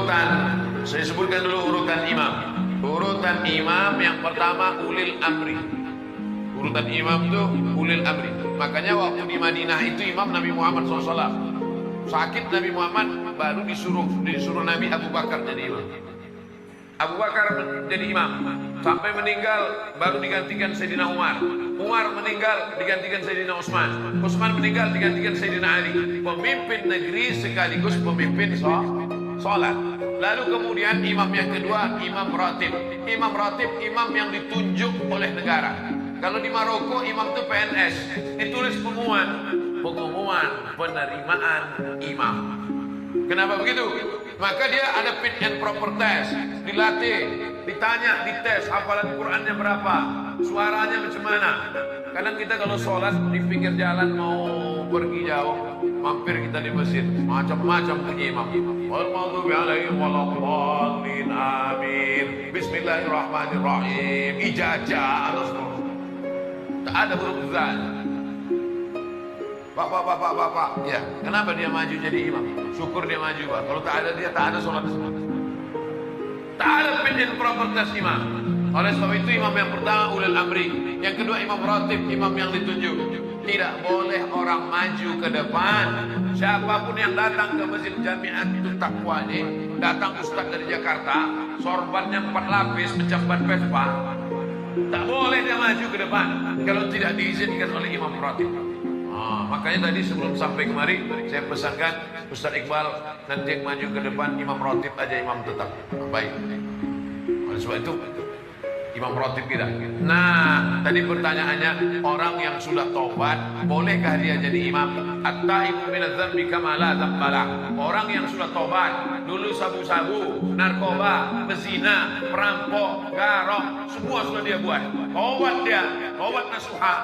urutan, saya sebutkan dulu urutan imam. Urutan imam yang pertama ulil amri. Urutan imam itu ulil amri. Makanya waktu di Madinah itu imam Nabi Muhammad SAW. Sakit Nabi Muhammad baru disuruh Nabi Abu Bakar jadi imam. Abu Bakar jadi imam sampai meninggal baru digantikan Sayyidina Umar. Umar meninggal digantikan Sayyidina Utsman. Utsman meninggal digantikan Sayyidina Ali. Pemimpin negeri sekaligus pemimpin sholat. Lalu kemudian imam yang kedua imam ratib. Imam ratib imam yang ditunjuk oleh negara. Kalau di Maroko imam itu PNS, ditulis pengumuman penerimaan imam. Kenapa begitu? Maka dia ada fit and proper test, dilatih, ditanya, dites hafalan Qurannya berapa, suaranya macam mana. Kadang kita kalau sholat di pinggir jalan mau pergi jauh, mampir kita di masjid, macam-macam bunyi imam. Wal maghdubi alaihim waladdallin, amin. Bismillahirrahmanirrahim. Ijazah atau semua. Tak ada huruf zal. Bapak, ya. Kenapa dia maju jadi imam? Syukur dia maju, Pak. Kalau tak ada dia, tak ada sholat. Tak ada fit and proper test imam. Oleh sebab itu imam yang pertama ulil amri, yang kedua imam ratib, imam yang ditunjuk. Tidak boleh orang maju ke depan. Siapapun yang datang ke Masjid Jamiatul Taqwa ini, datang ustaz dari Jakarta, sorbannya 4 lapis macam ban Vespa, tak boleh dia maju ke depan kalau tidak diizinkan oleh imam ratib. Makanya tadi sebelum sampai kemari saya pesankan Ustaz Iqbal nanti yang maju ke depan imam ratib aja, imam tetap. Baik. Oleh sebab itu imam ratib kita. Nah, tadi pertanyaannya, orang yang sudah tobat bolehkah dia jadi imam? At-taibu minadz-dzambi kama la dzambala. Orang yang sudah tobat, dulu sabu-sabu, narkoba, bezina, perampok, garong, semua sudah dia buat. Tobat nasuha,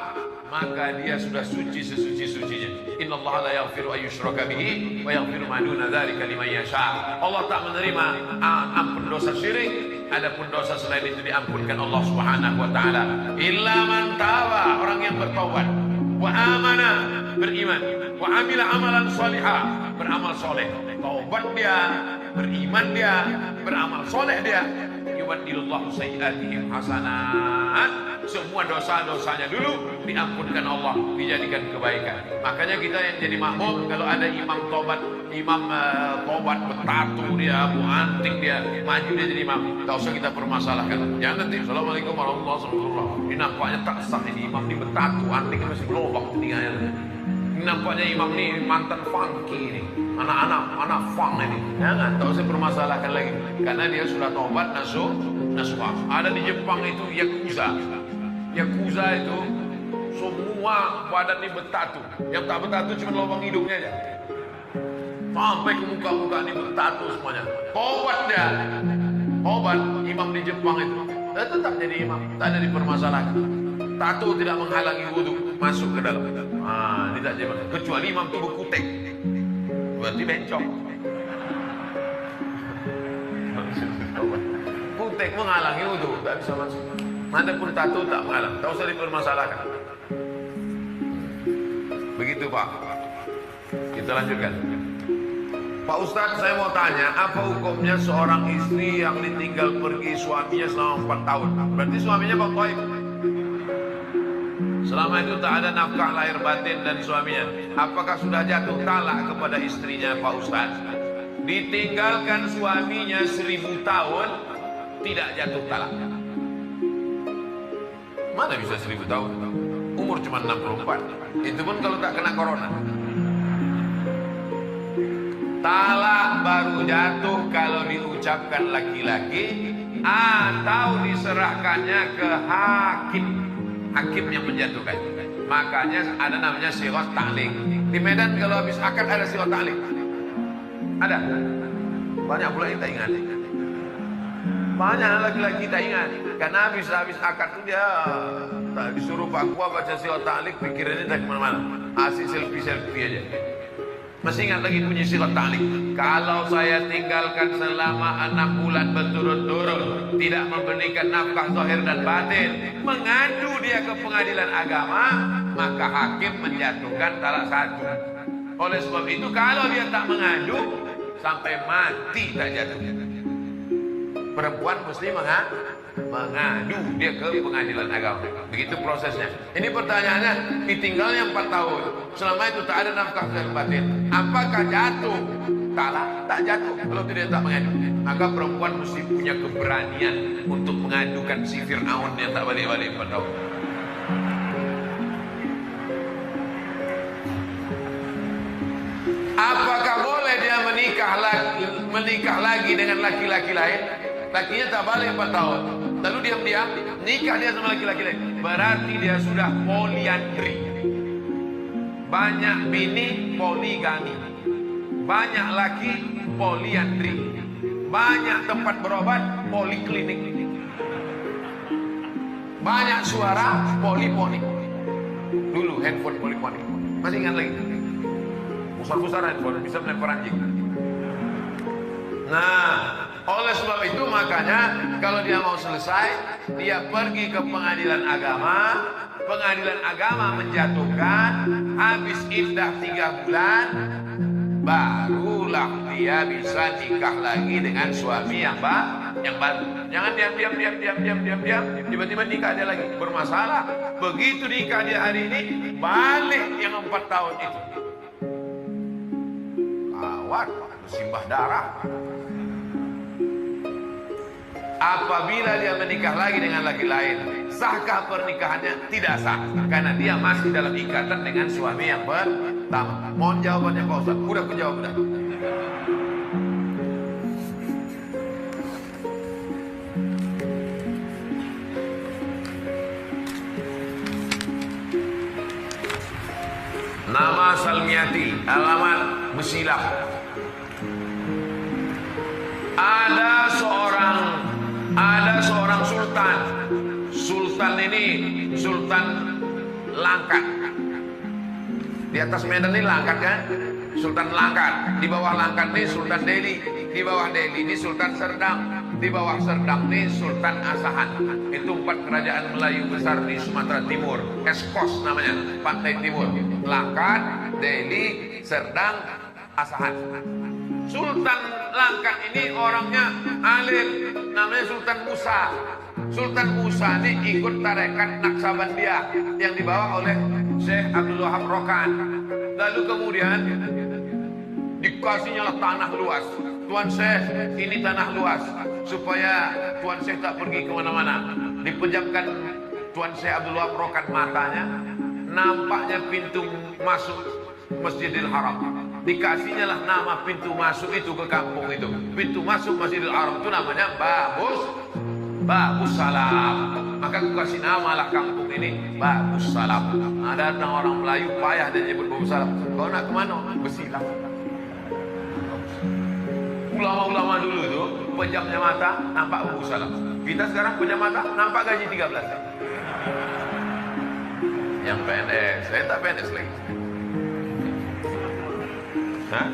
maka dia sudah suci sesuci-sucinya. Innallaha la yaghfiru ayyushraka bihi wa yaghfiru ma duna dzalika liman yasha. Allah tak menerima ampun dosa syirik, adapun dosa selain itu diampunkan Allah Subhanahu wa taala. Illa man taba, orang yang bertaubat, wa amana, beriman, wa amila amalan salihah, beramal soleh. Taubat dia, beriman dia, beramal soleh dia. Yubaddilullahu sayyi'atihim hasanat. Semua dosa-dosanya dulu diampunkan Allah, dijadikan kebaikan. Makanya kita yang jadi makmum, kalau ada imam tobat bertatu dia, antik dia, maju dia jadi imam, tak usah kita permasalahkan. Jangan nanti Assalamualaikum warahmatullahi wabarakatuh. Ini nampaknya tak sah ini imam ini bertatu, antik masih berlobak telinganya. Ini nampaknya imam ini mantan funky ini, anak funk ini. Jangan, tak usah permasalahkan lagi, karena dia sudah tobat nasuha. Ada di Jepang itu Yakuza itu semua badan ini bertatu. Yang tak bertatu cuma lubang hidungnya aja, sampai ke muka-muka ini bertatu semuanya. Tobat imam di Jepang itu tetap jadi imam, tak ada dipermasalahkan. Tato tidak menghalangi wudhu masuk ke dalam. Tidak jadi, kecuali imam itu berkutek, berarti bencong. Kutek menghalangi wudhu, tak bisa masuk. Adapun tato tak menghalang, tak usah dipermasalahkan. Begitu Pak. Kita lanjutkan. Pak Ustadz, saya mau tanya, apa hukumnya seorang istri yang ditinggal pergi suaminya selama 4 tahun? Berarti suaminya Pak Toib. Selama itu tak ada nafkah lahir batin dan suaminya. Apakah sudah jatuh talak kepada istrinya Pak Ustadz? Ditinggalkan suaminya 1000 tahun, tidak jatuh talak. Mana bisa 1000 tahun? Umur cuma 64. Itu pun kalau tak kena corona. Talak baru jatuh kalau diucapkan laki-laki atau diserahkannya ke hakim. Hakim yang menjatuhkan. Makanya ada namanya sighah ta'liq. Di Medan kalau habis akad ada sighah ta'liq. Ada. Banyak pula yang tak ingat. Banyak laki-laki tak ingat. Karena habis akad itu dia tak disuruh Pak Kua baca sighah ta'liq, pikirannya tak kemana-mana. Asik selfie aja. Masih ingat lagi punya sighah ta'liq. Kalau saya tinggalkan selama 6 bulan berturut-turut, tidak memberikan nafkah zahir dan batin, mengadu dia ke pengadilan agama, maka hakim menjatuhkan talak 1. Oleh sebab itu kalau dia tak mengadu, sampai mati tak jatuh. Perempuan mesti mengadu dia ke pengadilan agama. Begitu prosesnya. Ini pertanyaannya, ditinggalnya 4 tahun. Selama itu tak ada nafkah dan batin. Apakah jatuh? Tak jatuh kalau tidak tak mengadu. Maka perempuan mesti punya keberanian untuk mengadukan si Fir'aun yang tak balik-balik 4 tahun. Apakah boleh dia menikah lagi dengan laki-laki lain? Lakinya tak balik 4 tahun. Lalu diam-diam nikah dia sama laki-laki lain. Berarti dia sudah poliandri. Banyak bini, poligami. Banyak laki, poliandri. Banyak tempat berobat, poliklinik. Banyak suara, poliponik. Dulu handphone poliponik. Masih ingat lagi? Besar-besar handphone, bisa melempar anjing. Nah, oleh sebab itu makanya kalau dia mau selesai, dia pergi ke pengadilan agama. Pengadilan agama menjatuhkan, habis iddah 3 bulan, barulah dia bisa nikah lagi dengan suami yang baru. Jangan diam, tiba-tiba nikah dia lagi, bermasalah. Begitu nikah dia hari ini, balik yang 4 tahun itu. Awat, bersimbah darah. Apabila dia menikah lagi dengan laki lain, sahkah pernikahannya? Tidak sah, karena dia masih dalam ikatan dengan suami yang pertama. Mohon jawabannya Pak Ustaz. Udah aku jawab dah. Nama Salmiati, alamat Besilah. Ada seorang sultan. Sultan ini Sultan Langkat. Di atas Medan ini Langkat kan? Sultan Langkat. Di bawah Langkat ini Sultan Delhi. Di bawah Delhi ini Sultan Serdang. Di bawah Serdang ini Sultan Asahan. Itu 4 kerajaan Melayu besar di Sumatera Timur. Eskos namanya, Pantai Timur. Langkat, Delhi, Serdang, Asahan. Sultan Langkat ini orangnya alim, namanya Sultan Musa. Sultan Musa ini ikut tarekat Naksabandiyah yang dibawa oleh Syekh Abdul Wahab Rokan. Lalu kemudian dikasihnya tanah luas. Tuan Syekh, ini tanah luas, supaya Tuan Syekh tak pergi kemana-mana. Dipejamkan Tuan Syekh Abdul Wahab Rokan matanya, nampaknya pintu masuk Masjidil Haram. Dikasihnya lah nama pintu masuk itu ke kampung itu. Pintu masuk Masjidil Haram itu namanya Babus Salam. Maka aku kasih nama lah kampung ini Babus Salam. Ada orang Melayu payah dia nyebut Babus Salam. Kau nak kemana? Besilah. Ulama-ulama dulu itu pejamnya mata nampak Babus Salam. Kita sekarang pejam mata nampak gaji 13. Yang PNS, saya tak PNS lagi. Hah?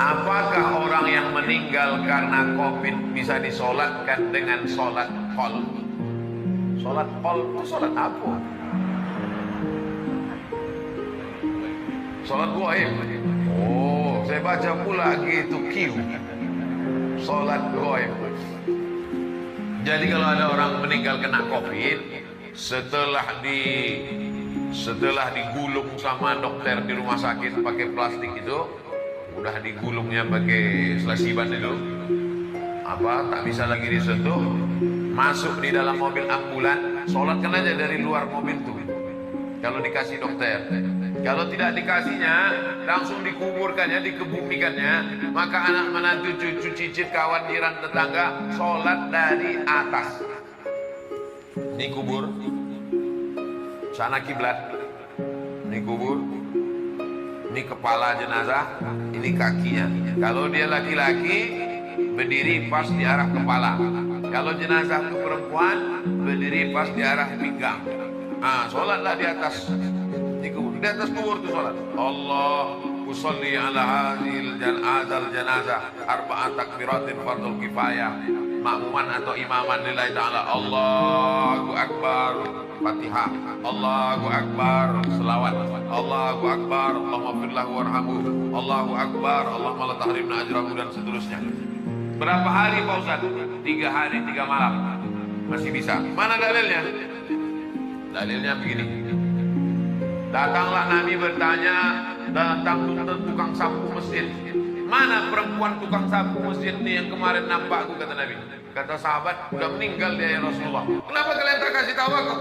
Apakah orang yang meninggal karena COVID bisa disolatkan dengan solat qol? Solat qol itu solat apa? Solat gaib. Oh, saya baca pula gitu Q. Solat gaib. Jadi kalau ada orang meninggal kena COVID, setelah digulung sama dokter di rumah sakit pakai plastik itu, udah digulungnya pakai selasiban itu, tak bisa lagi disentuh, masuk di dalam mobil ambulan, sholatkan aja dari luar mobil tuh. Kalau dikasih dokter, kalau tidak dikasihnya, langsung dikuburkannya, dikebumikannya, maka anak menantu, cucu, cicit, kawan, jiran, tetangga, sholat dari atas. Ini kubur. Sana kiblat, ini kubur, ini kepala jenazah, ini kakinya. Kalau dia laki-laki, berdiri pas di arah kepala. Kalau jenazah itu perempuan, berdiri pas di arah pinggang. Sholatlah di atas, di atas kubur itu sholat. Allah usolli ala hadil janazah arba'at takbiratin fardul kifayah. Makmuman atau imaman lillahi ta'ala. Allahu Akbar. Fatihah, Allahu Akbar, selawat, Allahu Akbar, Allahumma firlahu warhamhu, Allahu Akbar, Allahumma la tahrimna ajrahu, dan seterusnya. Berapa hari Pak Ustaz? 3 hari 3 malam. Masih bisa. Mana dalilnya? Dalilnya begini. Datanglah Nabi bertanya, datang tukang sapu masjid. Mana perempuan tukang sapu masjid ini yang kemarin nampak aku, kata Nabi. Kata sahabat, udah meninggal dia ya Rasulullah. Kenapa kalian tak kasih tahu aku?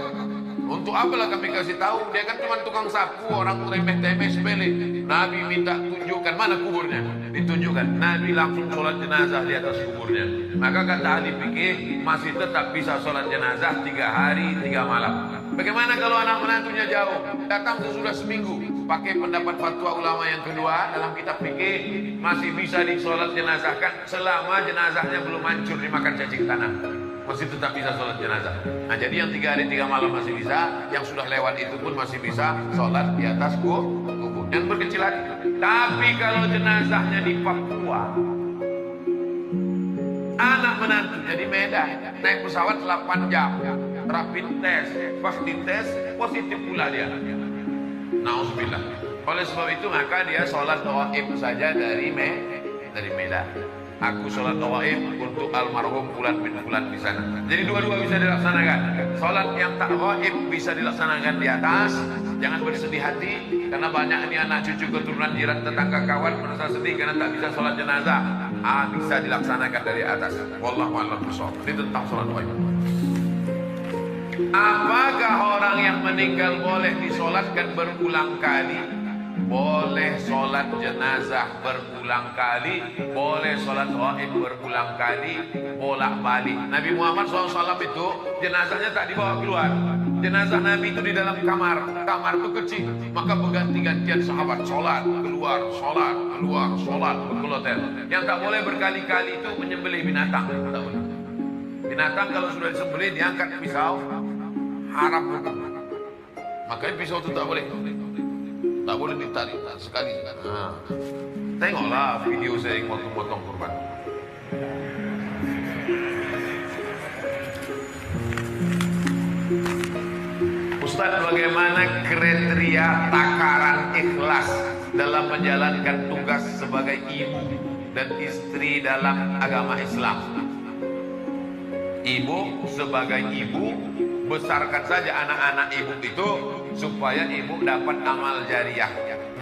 Untuk apalah kami kasih tahu? Dia kan cuma tukang sapu, orang remeh-temeh sepele. Nabi minta tunjukkan mana kuburnya. Ditunjukkan. Nabi langsung sholat jenazah di atas kuburnya. Maka kata ahli fikih, masih tetap bisa sholat jenazah 3 hari 3 malam. Bagaimana kalau anak menantunya jauh? Datang sesudah seminggu. Pakai pendapat fatwa ulama yang kedua dalam kitab fikih, masih bisa disolat jenazahkan selama jenazahnya belum hancur dimakan cacing tanah. Masih tetap bisa sholat jenazah. Nah, jadi yang 3 hari 3 malam masih bisa, yang sudah lewat itu pun masih bisa sholat di atas kubur. Yang berkecil hati. Tapi kalau jenazahnya di Papua, anak menantu jadi Medan, naik pesawat 8 jam, rapid test, pas dites positif pula dia. Nauzubillah. Oleh sebab itu maka dia sholat gaib saja dari Medan. Aku sholat gaib untuk almarhum Fulan bin Fulan di sana. Jadi dua-dua bisa dilaksanakan. Sholat yang tak gaib bisa dilaksanakan di atas. Jangan bersedih hati karena banyak ini anak cucu keturunan jiran tetangga kawan merasa sedih karena tak bisa sholat jenazah. Bisa dilaksanakan dari atas. Wallahu a'lam bishawab. Ini tentang sholat gaib. Apakah orang yang meninggal boleh disolatkan berulang kali? Boleh sholat jenazah berulang kali, boleh sholat gaib berulang kali, bolak-balik. Nabi Muhammad SAW itu jenazahnya tak dibawa keluar. Jenazah Nabi itu di dalam kamar itu kecil. Maka berganti-gantian sahabat sholat keluar, berkeloter. Yang tak boleh berkali-kali itu menyembelih binatang. Tak boleh. Binatang kalau sudah disembelih diangkat pisau, haram hukum. Makanya pisau itu tak boleh. Tak boleh ditarik sekali. Nah, tengoklah video saya yang motong-motong kurban. Ustaz, bagaimana kriteria takaran ikhlas dalam menjalankan tugas sebagai ibu dan istri dalam agama Islam? Ibu sebagai ibu, besarkan saja anak-anak ibu itu supaya ibu dapat amal jariah.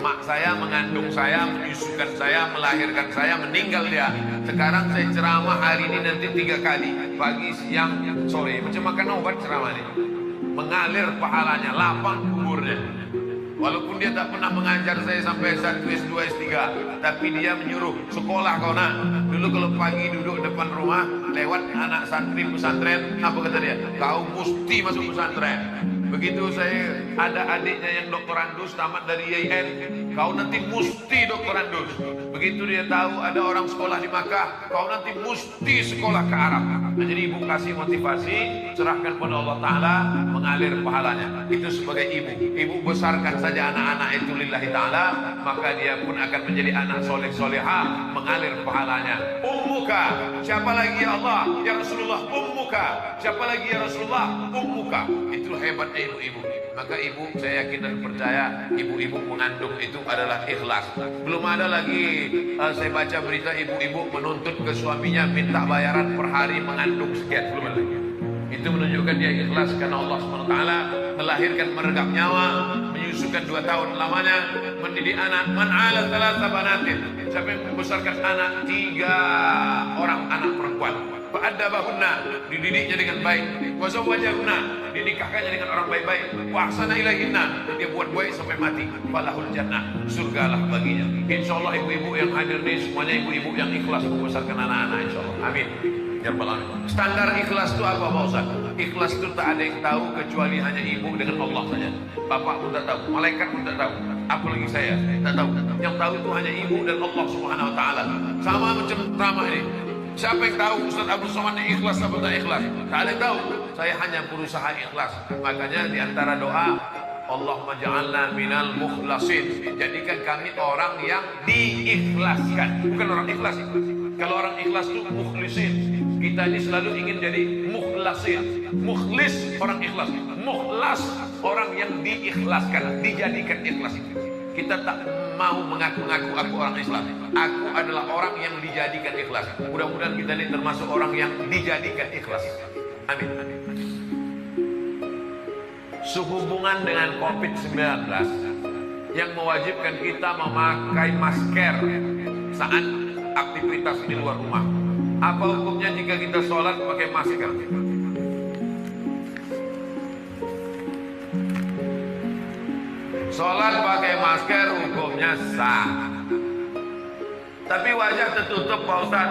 Mak saya mengandung saya, menyusukan saya, melahirkan saya, meninggal dia. Sekarang saya ceramah hari ini nanti 3 kali, pagi, siang, sore. Macam makan obat ceramah ini. Mengalir pahalanya, lapang kuburnya. Walaupun dia tak pernah mengajar saya sampai S1, S2, S3, tapi dia menyuruh, sekolah kau nak. Dulu kalau pagi duduk depan rumah, lewat anak santri pesantren, apa kata dia? Kau mesti masuk pesantren. Begitu saya ada adiknya yang doktorandus tamat dari IAIN, kau nanti mesti doktorandus. Begitu dia tahu ada orang sekolah di Makkah, kau nanti mesti sekolah ke Arab. Nah, jadi ibu kasih motivasi, serahkan pada Allah Ta'ala, mengalir pahalanya. Itu sebagai ibu. Ibu besarkan saja anak-anak itu lillahi ta'ala, maka dia pun akan menjadi anak soleh solehah, mengalir pahalanya. Ummuka, siapa lagi ya Allah? Ya Rasulullah, ummuka. Siapa lagi ya Rasulullah? Ummuka. Itu hebatnya ibu-ibu. Maka ibu, saya yakin dan percaya, ibu-ibu mengandung itu adalah ikhlas. Belum ada lagi saya baca berita ibu-ibu menuntut ke suaminya minta bayaran per hari mengandung sekian. Belum ada lagi. Itu menunjukkan dia ikhlas karena Allah SWT melahirkan meregap nyawa, menyusukan 2 tahun lamanya, mendidik anak. Man ala thalatha banatin, siapa yang membesarkan anak 3 orang anak perempuan, fa'addabahunna, dididiknya dengan baik, wa zawwajahunna, dinikahkannya dengan orang baik-baik, wa ahsana ilaihinna, dia buat baik sampai mati, falahul jannah, surgalah baginya. Insyaallah ibu-ibu yang hadir ini semuanya ibu-ibu yang ikhlas membesarkan anak-anak, insyaallah. Amin. Ya Rabbal Alamin. Standar ikhlas itu apa Pak Ustaz? Ikhlas itu tak ada yang tahu kecuali hanya ibu dengan Allah saja. Bapak pun tak tahu, malaikat pun tak tahu, apalagi saya tak tahu. Yang tahu itu hanya ibu dan Allah Subhanahu Wa Taala. Sama macam drama ini. Siapa yang tahu Ustaz Abdul Somad ikhlas atau tak ikhlas? Tak ada yang tahu. Saya hanya berusaha ikhlas. Makanya di antara doa, Allahumma ja'alna minal mukhlasin. Jadikan kami orang yang diikhlaskan, bukan orang ikhlas. Kalau orang ikhlas itu mukhlisin, Kita ini selalu ingin jadi mukhlasin. Mukhlis, orang ikhlas. Mukhlas, orang yang diikhlaskan, dijadikan ikhlas. Kita tak mau mengaku-ngaku aku orang Islam. Aku adalah orang yang dijadikan ikhlas. Mudah-mudahan kita ini termasuk orang yang dijadikan ikhlas. Amin. Sehubungan dengan COVID-19 yang mewajibkan kita memakai masker saat aktivitas di luar rumah. Apa hukumnya jika kita sholat pakai masker? Sholat pakai masker hukumnya sah. Tapi wajah tertutup Pak Ustaz,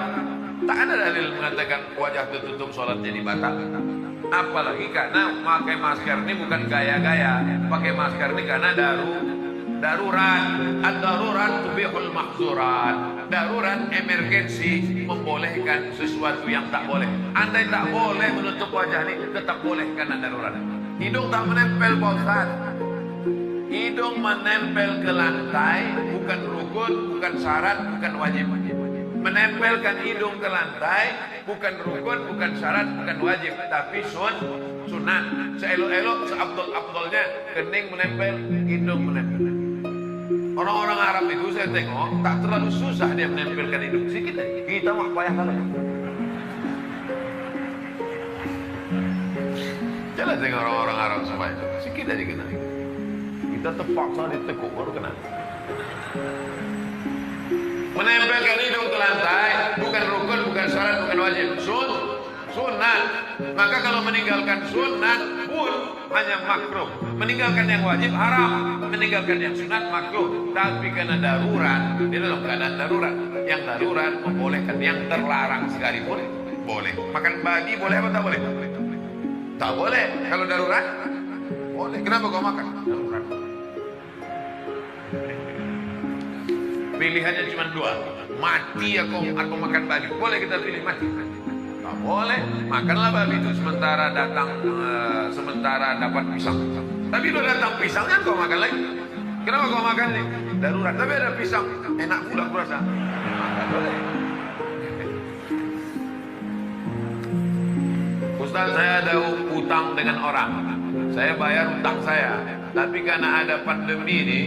tak ada dalil mengatakan wajah tertutup sholat jadi batal. Apalagi karena pakai masker ini bukan gaya-gaya. Pakai masker ini karena darurat. Ad-darurat tubihul mahzurat. Darurat, emergensi, membolehkan sesuatu yang tak boleh. Andai tak boleh menutup wajah ini, tetap boleh karena darurat. Hidung tak menempel Pak Ustaz. Hidung menempel ke lantai bukan rukun, bukan syarat, bukan wajib. Menempelkan hidung ke lantai bukan rukun, bukan syarat, bukan wajib, tapi sunat. Seelok-elok, seabdol-abdolnya kening menempel, hidung menempel. Orang-orang Arab itu saya tengok tak terlalu susah dia menempelkan hidung. Sikit aja. Kita mah payah banget. Jangan tengok orang-orang Arab semua itu. Sikit aja kena. Kita terpaksa ditekuk baru kena. Menempelkan hidung ke lantai bukan rukun, bukan syarat, bukan wajib. Sunat. Maka kalau meninggalkan sunat pun hanya makruh. Meninggalkan yang wajib haram, meninggalkan yang sunat makruh. Tapi karena darurat, di dalam keadaan darurat, yang darurat membolehkan, yang terlarang sekalipun boleh. Makan babi boleh apa tak boleh? Tak boleh. Kalau darurat boleh. Kenapa kau makan? Darurat. Pilihannya cuma dua, mati atau makan babi. Boleh kita pilih mati? Tak boleh. Makanlah babi itu sementara dapat pisang. Tapi kalau datang pisangnya kau makan lagi. Kenapa kau makan ini? Darurat. Tapi ada pisang, enak pula kurasa. Tak boleh. Ustaz, saya ada utang dengan orang. Saya bayar utang saya. Tapi karena ada pandemi ini,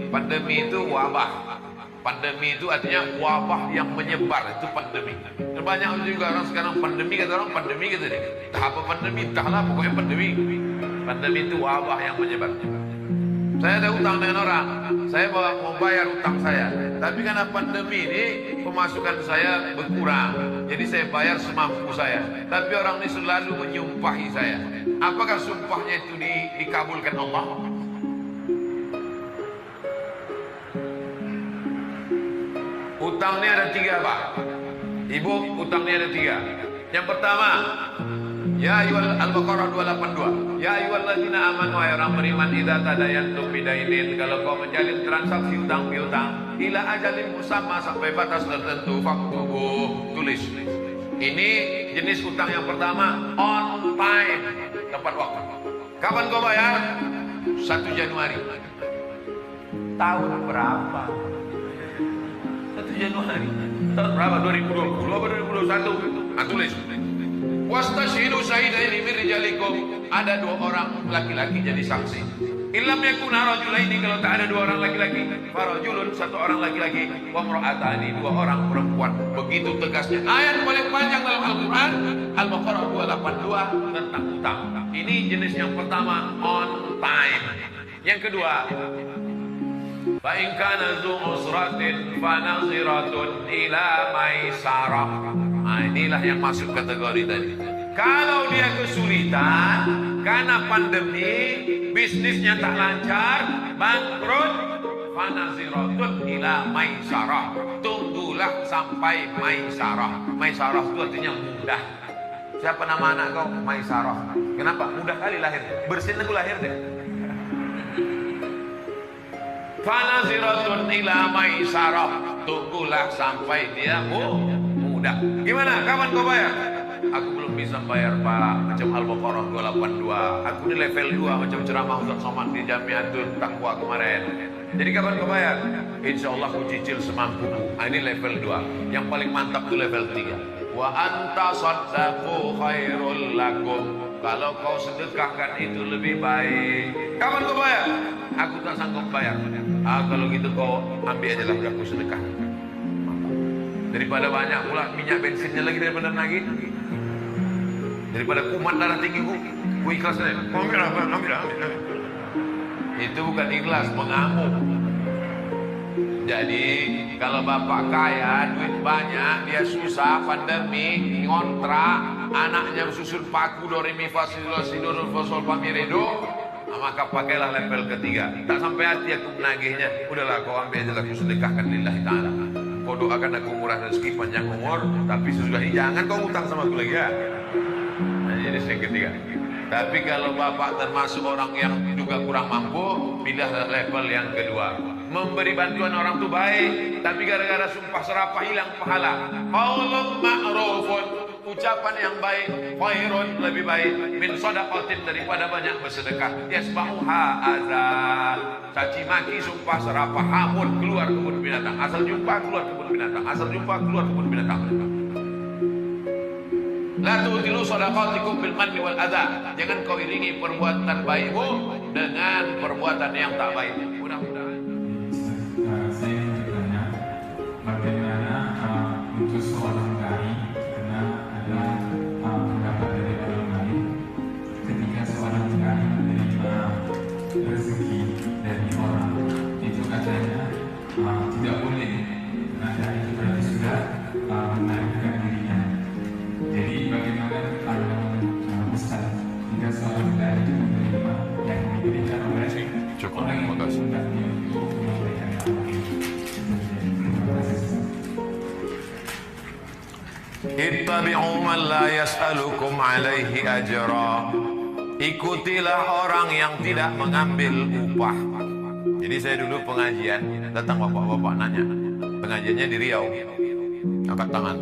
pandemi itu wabah. Pandemi itu artinya wabah yang menyebar, itu pandemi. Dan banyak juga orang sekarang pandemi, kata orang pandemi gitu deh. Entah apa pandemi, entahlah pokoknya pandemi. Pandemi itu wabah yang menyebar. Saya ada utang dengan orang, saya mau bayar utang saya. Tapi karena pandemi ini pemasukan saya berkurang, jadi saya bayar semampu saya. Tapi orang ini selalu menyumpahi saya. Apakah sumpahnya itu dikabulkan Allah? Utangnya ada tiga Pak. Ibu, utangnya ada tiga. Yang pertama, ya ayyuhal Al-Baqarah 282. Ya ayyuhalladzina amanu, wahai orang beriman, idza tadayantum bidainin, kalau kau menjalin transaksi utang piutang ila ajalin musamma, sampai batas tertentu, faktubu, tulis. Ini jenis utang yang pertama, on time, tepat waktu. Kapan kau bayar? 1 Januari. Tahun berapa? 1 Januari. Tahun berapa? 2020 atau 2021? Tulis. Wastashhidu syahidaini min rijalikum. Ada 2 orang laki-laki jadi saksi. Illam yakuna rajulaini, kalau tak ada 2 orang laki-laki, farajulun, 1 orang laki-laki, wa imra'atani, 2 orang perempuan. Begitu tegasnya. Ayat paling panjang dalam Al-Qur'an, Al-Baqarah 282 tentang utang. Ini jenis yang pertama, on time. Yang kedua, fa in kana zu usratin fa naziratun ila maisarah. Nah, inilah yang masuk kategori tadi. Kalau dia kesulitan karena pandemi, bisnisnya tak lancar, bangkrut, fa naziratun ila maisarah. Tunggulah sampai maisarah. Maisarah itu artinya mudah. Siapa nama anak kau? Maisarah. Kenapa? Mudah kali lahir. Bersin aku lahir deh. Fanaziratun ila maisarah. Tunggulah sampai dia mudah. Gimana? Kapan kau bayar? aku belum bisa bayar Pak, macam Al-Baqarah 282. Aku ini level 2 macam ceramah Ustaz Somad di Jamiatul Taqwa kemarin. Jadi kapan kau bayar? Insya Allah aku cicil semampuku. Ini level 2. Yang paling mantap itu level 3. Wa anta saddaqu khairul lakum. Kalau kau sedekahkan itu lebih baik. Kapan kau bayar? Aku tak sanggup bayar. Kalau gitu kau ambil aja lah aku sedekah. Daripada banyak pula minyak bensinnya lagi daripada nagih. Daripada kumat darah tinggi ku ikhlas aja. Ambil. Itu bukan ikhlas, mengamuk. Jadi kalau bapak kaya, duit banyak, dia susah, pandemi, ngontrak, anaknya susun paku, do re mi fa si do sol fa mi re do, maka pakailah level ketiga. Tak sampai hati aku menagihnya, udahlah kau ambil aja aku sedekahkan lillahi ta'ala. Kau doakan aku murah rezeki, panjang umur, tapi sesudah ini jangan kau utang sama aku lagi ya. Nah, jadi yang ketiga. Tapi kalau bapak termasuk orang yang juga kurang mampu, pilihlah level yang kedua. Memberi bantuan orang itu baik, tapi gara-gara sumpah serapah hilang pahala. Qaulun ma'rufun, ucapan yang baik, khairun lebih baik min shadaqatin daripada banyak bersedekah. Yasba'uha azan, caci maki, sumpah serapah, hamun, keluar kebun binatang. Asal jumpa keluar kebun binatang, asal jumpa keluar kebun binatang. La tu'tilu shadaqatikum bil manni wal adha. Jangan kau iringi perbuatan baikmu dengan perbuatan yang tak baik. Mudah-mudahan saya ingin bertanya bagaimana untuk seorang dai, karena ada pendapat dari orang lain ketika seorang dai menerima rezeki dari orang itu katanya tidak boleh, karena dai itu berarti sudah menaikkan dirinya. Jadi bagaimana kalau Ustaz jika seorang dai itu menerima yang diberikan oleh orang yang mengundangnya untuk memberikan Ittabi'u man la yas'alukum alaihi ajra. Ikutilah orang yang tidak mengambil upah. Jadi saya dulu pengajian, datang bapak-bapak nanya. Pengajiannya di Riau. Angkat tangan.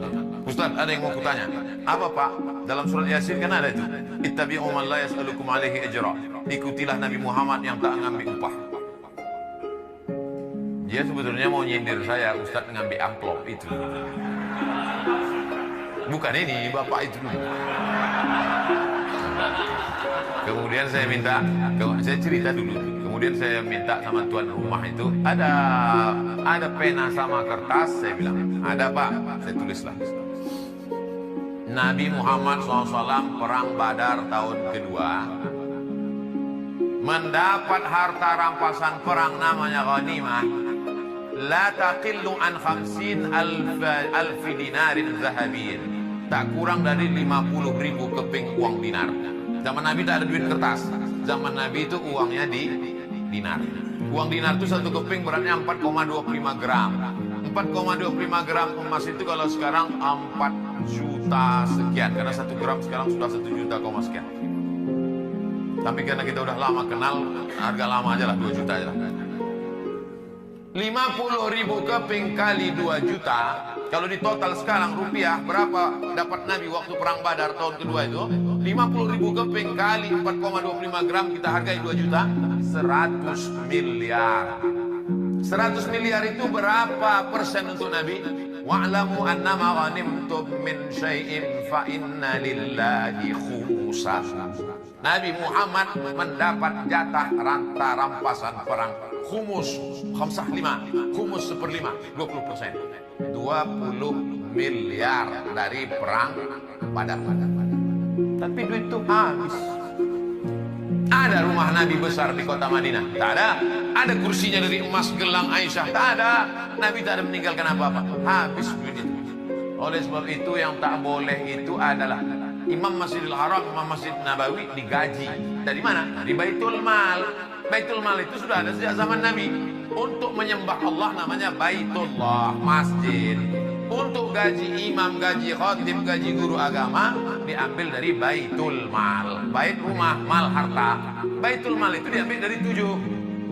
Ustaz, ada yang mau kutanya. Apa Pak? Dalam surat Yasin kan ada itu. Ittabi'u man la yas'alukum alaihi ajra. Ikutilah Nabi Muhammad yang tak mengambil upah. Dia sebetulnya mau nyindir saya, Ustaz ngambil amplop itu. Bukan ini, bapak itu. Kemudian saya minta, saya cerita dulu. Kemudian saya minta sama tuan rumah itu, ada pena sama kertas. Saya bilang, ada Pak. Saya tulislah. Nabi Muhammad SAW perang Badar tahun kedua, mendapat harta rampasan perang namanya ghanimah. La taqillu an 50 alf dinarin zahabin. Tak kurang dari 50.000 keping uang dinar. Zaman Nabi tak ada duit kertas. Zaman Nabi itu uangnya di dinar. Uang dinar itu satu keping beratnya 4,25 gram. 4,25 gram emas itu kalau sekarang 4 juta sekian. Karena 1 gram sekarang sudah 1 juta sekian. Tapi karena kita udah lama kenal, harga lama aja lah, 2 juta aja lah. 50.000 keping kali 2 juta. Kalau di total sekarang rupiah, berapa dapat Nabi waktu perang Badar tahun kedua itu? 50.000 keping kali 4,25 gram, kita hargai 2 juta. 100 miliar. 100 miliar itu berapa persen untuk Nabi? Wa'lamu annama ghanimtum min syai'in fa inna lillahi khumusahu. Nabi Muhammad mendapat jatah ranta rampasan perang khumus 5, khumus 1/5, 20%. 20 miliar dari perang Badar. Tapi duit itu habis. Ada rumah Nabi besar di kota Madinah? Tak ada. Ada kursinya dari emas gelang Aisyah? Tak ada. Nabi tak ada meninggalkan apa-apa. Habis duit itu. Oleh sebab itu yang tak boleh itu adalah Imam Masjidil Haram, Imam Masjid Nabawi digaji. Dari mana? Dari Baitul Mal. Baitul Mal itu sudah ada sejak zaman Nabi. Untuk menyembah Allah namanya Baitullah, masjid. Untuk gaji imam, gaji khatib, gaji guru agama diambil dari Baitul Mal. Bait rumah, mal harta. Baitul Mal itu diambil dari 7: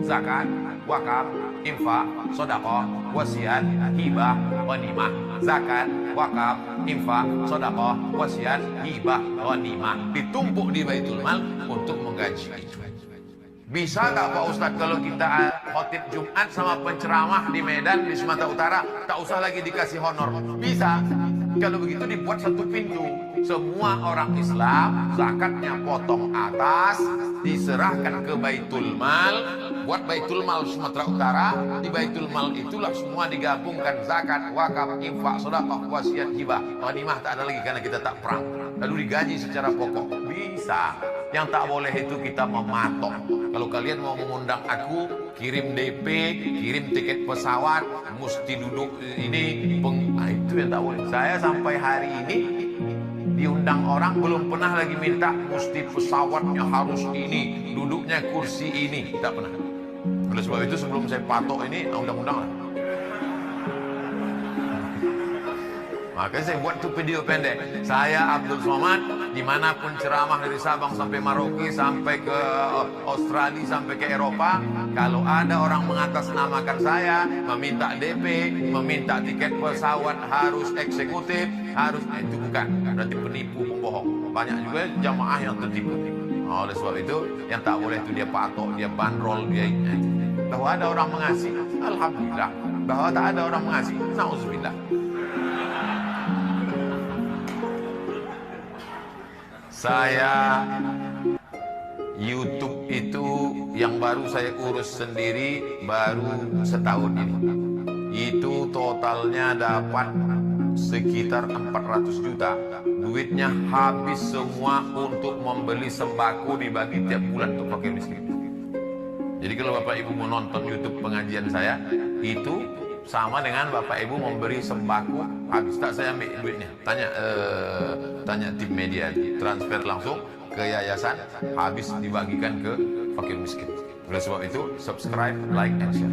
zakat, wakaf, infak, sedekah, wasiat, hibah, ghanimah. zakat, wakaf, infak, sedekah, wasiat, hibah, ghanimah. Ditumpuk di Baitul Mal untuk menggaji itu. Bisa nggak Pak Ustadz kalau kita khotib Jumat sama penceramah di Medan, di Sumatera Utara, tak usah lagi dikasih honor? Bisa. Kalau begitu dibuat satu pintu. Semua orang Islam zakatnya potong atas, diserahkan ke Baitul Mal. Buat Baitul Mal Sumatera Utara. Di Baitul Mal itulah semua digabungkan, zakat, wakaf, infak, sedekah, wasiat, hibah, ghanimah tak ada lagi karena kita tak perang. Lalu digaji secara pokok. Bisa. Yang tak boleh itu kita mematok. Kalau kalian mau mengundang aku, kirim DP, kirim tiket pesawat, mesti duduk ini, itu yang tak boleh. Saya sampai hari ini diundang orang belum pernah lagi minta mesti pesawatnya harus ini, duduknya kursi ini, tidak pernah. Oleh sebab itu sebelum saya patok ini undang-undang lah. Makanya saya buat tuh video pendek. Saya Abdul Somad, dimanapun ceramah dari Sabang sampai Merauke, sampai ke Australia, sampai ke Eropa. Kalau ada orang mengatasnamakan saya, meminta DP, meminta tiket pesawat harus eksekutif, harus itu bukan. Berarti penipu, pembohong. Banyak juga jamaah yang tertipu. Oleh sebab itu, yang tak boleh itu dia patok, dia bandrol, dia bahwa ada orang mengasih, alhamdulillah. Bahwa tak ada orang mengasih, nauzubillah. Saya YouTube itu yang baru saya urus sendiri baru setahun ini. Itu totalnya dapat sekitar 400 juta. Duitnya habis semua untuk membeli sembako dibagi tiap bulan untuk fakir miskin. Jadi kalau Bapak Ibu mau nonton YouTube pengajian saya, itu sama dengan Bapak Ibu memberi sembako, habis tak saya ambil duitnya. Tanya tim media, transfer langsung ke yayasan, habis dibagikan ke fakir miskin. Oleh sebab itu, subscribe, like, and share.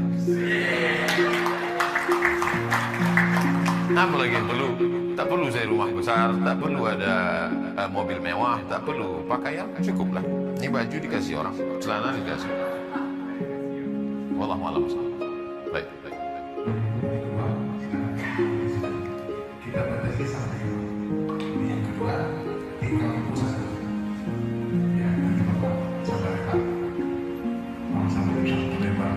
Apa lagi yang perlu? Tak perlu saya rumah besar, tak perlu ada mobil mewah, tak perlu pakaian, cukuplah. Ini baju dikasih orang, celana dikasih. Wallahu a'lam. Baik. Kita batasi sampai ini yang kedua, tinggal pusat. Ya, nanti Bapak sampaikan. Mau sampai bisa lebar.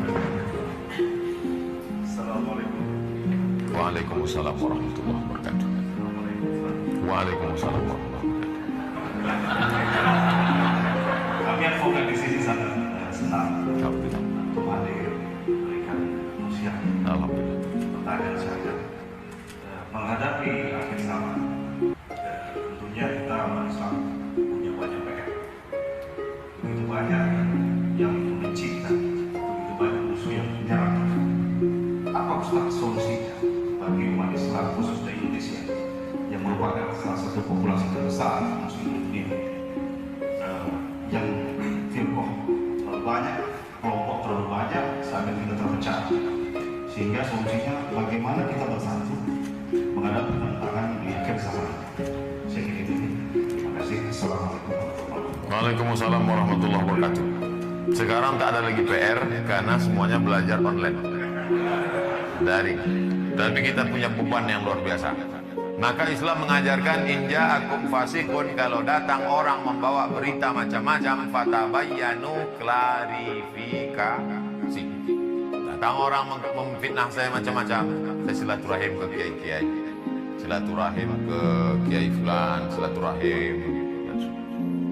Assalamualaikum. Waalaikumsalam warahmatullahi wabarakatuh. Waalaikumsalam warahmatullahi wabarakatuh. Kami yang fokus di sini sangat senang. Alhamdulillah. Hadir memberikan usia. Alhamdulillah. Pertanyaan saya, menghadapi akhir zaman, tentunya kita Islam punya banyak PR. Begitu banyak yang membenci kita, begitu banyak musuh yang menyerang kita. Apa Ustaz solusinya bagi umat Islam khusus di Indonesia yang merupakan salah satu populasi terbesar muslim dunia, yang firqah terlalu banyak, kelompok terlalu banyak, sampai kita terpecah. Sehingga solusinya bagaimana kita bersatu menghadapi tantangan di akhir zaman. Saya kira itu. Terima kasih. Assalamualaikum warahmatullahi wabarakatuh. Waalaikumsalam warahmatullahi wabarakatuh. Sekarang tak ada lagi PR karena semuanya belajar online, daring. Tapi kita punya beban yang luar biasa. Maka Islam mengajarkan inja akum fasikun, kalau datang orang membawa berita macam-macam, fatabayyanu, klarifikasi. Datang orang memfitnah saya macam-macam, saya silaturahim ke kiai-kiai, silaturahim ke kiai fulan, silaturahim.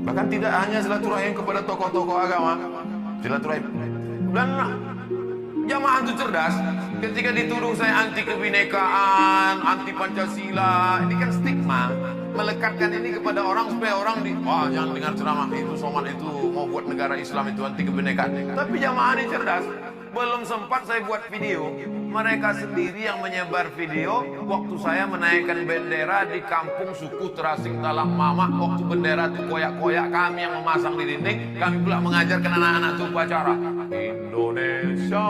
Bahkan tidak hanya silaturahim kepada tokoh-tokoh agama, silaturahim. Dan jamaah itu cerdas. Ketika dituduh saya anti kebinekaan, anti Pancasila, ini kan stigma. Melekatkan ini kepada orang supaya orang jangan dengar ceramah itu, Somad itu mau buat negara Islam itu anti kebinekaan. Tapi jamaah ini cerdas. Belum sempat saya buat video, mereka sendiri yang menyebar video waktu saya menaikkan bendera di kampung suku Terasing Talang Mama. Waktu bendera itu koyak-koyak, kami yang memasang di dinding, kami pula mengajarkan anak-anak itu upacara Indonesia